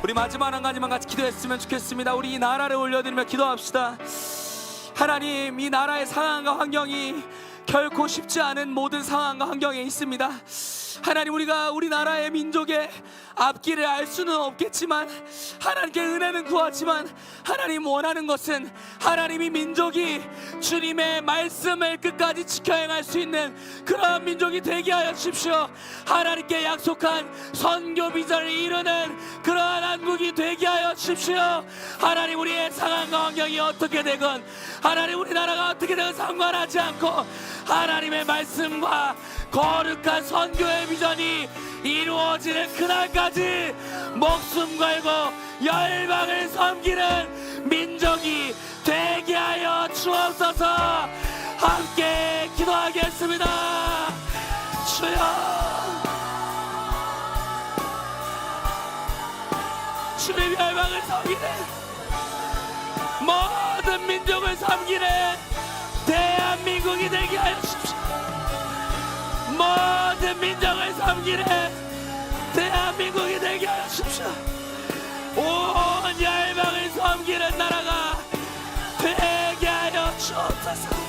우리 마지막 한 가지만 같이 기도했으면 좋겠습니다. 우리 이 나라를 올려드리며 기도합시다. 하나님, 이 나라의 상황과 환경이 결코 쉽지 않은 모든 상황과 환경에 있습니다. 하나님, 우리가 우리나라의 민족의 앞길을 알 수는 없겠지만 하나님께 은혜는 구하지만 하나님 원하는 것은 하나님이 민족이 주님의 말씀을 끝까지 지켜 행할 수 있는 그러한 민족이 되게 하여 주십시오. 하나님께 약속한 선교 비전을 이루는 그러한 한국이 되게 하여 주십시오. 하나님, 우리의 상황과 환경이 어떻게 되건 하나님, 우리나라가 어떻게 되건 상관하지 않고 하나님의 말씀과 거룩한 선교의 비전이 이루어지는 그날까지 목숨 걸고 열방을 섬기는 민족이 되게 하여 주옵소서. 함께 기도하겠습니다. 주여, 주님 열방을 섬기는 모든 민족을 섬기는 대한민국이 되게 하여 주십시오. 모든 민족을 섬기는 대한민국이 되게 하여 주십시오. 온 열방을 섬기는 나라가 되게 하여 주옵소서.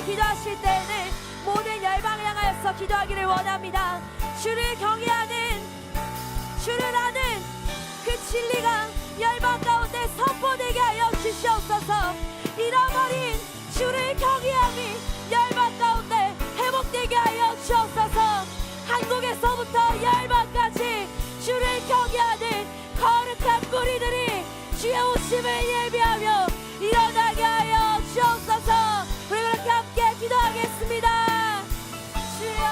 기도하실 때에는 모든 열방을 향하여서 기도하기를 원합니다. 주를 경외하는, 주를 아는 그 진리가 열방 가운데 선포되게 하여 주시옵소서. 잃어버린 주를 경외함이 열방 가운데 회복되게 하여 주옵소서. 한국에서부터 열방까지 주를 경외하는 거룩한 뿌리들이 주의 오심을 예비하며 일어나게 하여 주옵소서. 우리 그렇게 함께 기도하겠습니다. 주여,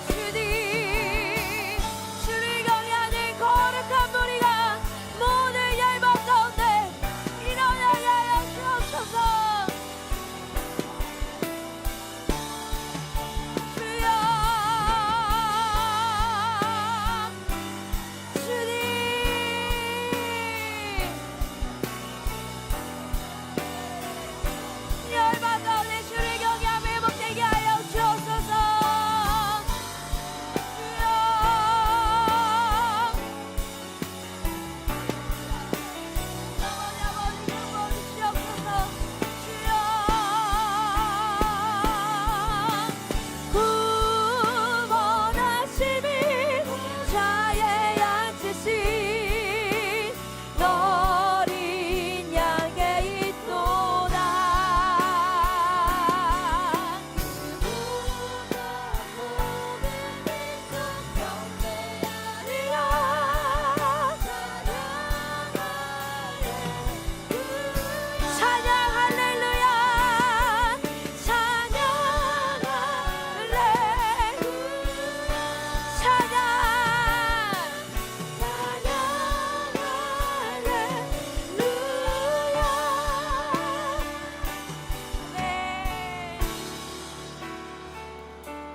주님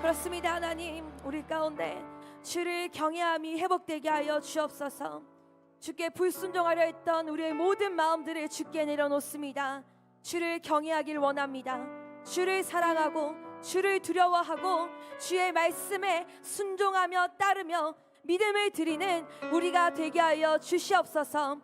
그렇습니다. 하나님, 우리 가운데 주를 경외함이 회복되게 하여 주옵소서. 주께 불순종하려 했던 우리의 모든 마음들을 주께 내려놓습니다. 주를 경외하길 원합니다. 주를 사랑하고 주를 두려워하고 주의 말씀에 순종하며 따르며 믿음을 드리는 우리가 되게 하여 주시옵소서.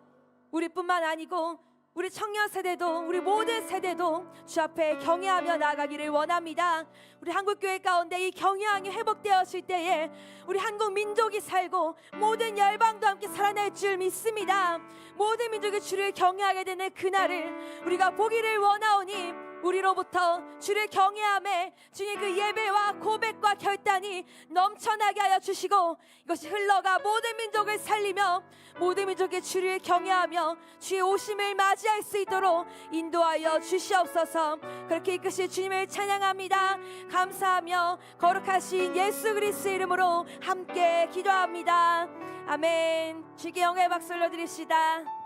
우리뿐만 아니고 우리 청년 세대도, 우리 모든 세대도 주 앞에 경외하며 나아가기를 원합니다. 우리 한국교회 가운데 이 경외함이 회복되었을 때에 우리 한국 민족이 살고 모든 열방도 함께 살아날 줄 믿습니다. 모든 민족이 주를 경외하게 되는 그날을 우리가 보기를 원하오니 우리로부터 주를 경외함에 주님 그 예배와 고백과 결단이 넘쳐나게 하여 주시고 이것이 흘러가 모든 민족을 살리며 모든 민족의 주를 경외하며 주의 오심을 맞이할 수 있도록 인도하여 주시옵소서. 그렇게 이끄실 주님을 찬양합니다. 감사하며 거룩하신 예수 그리스도의 이름으로 함께 기도합니다. 아멘. 주께 영광의 박수 올려드립시다.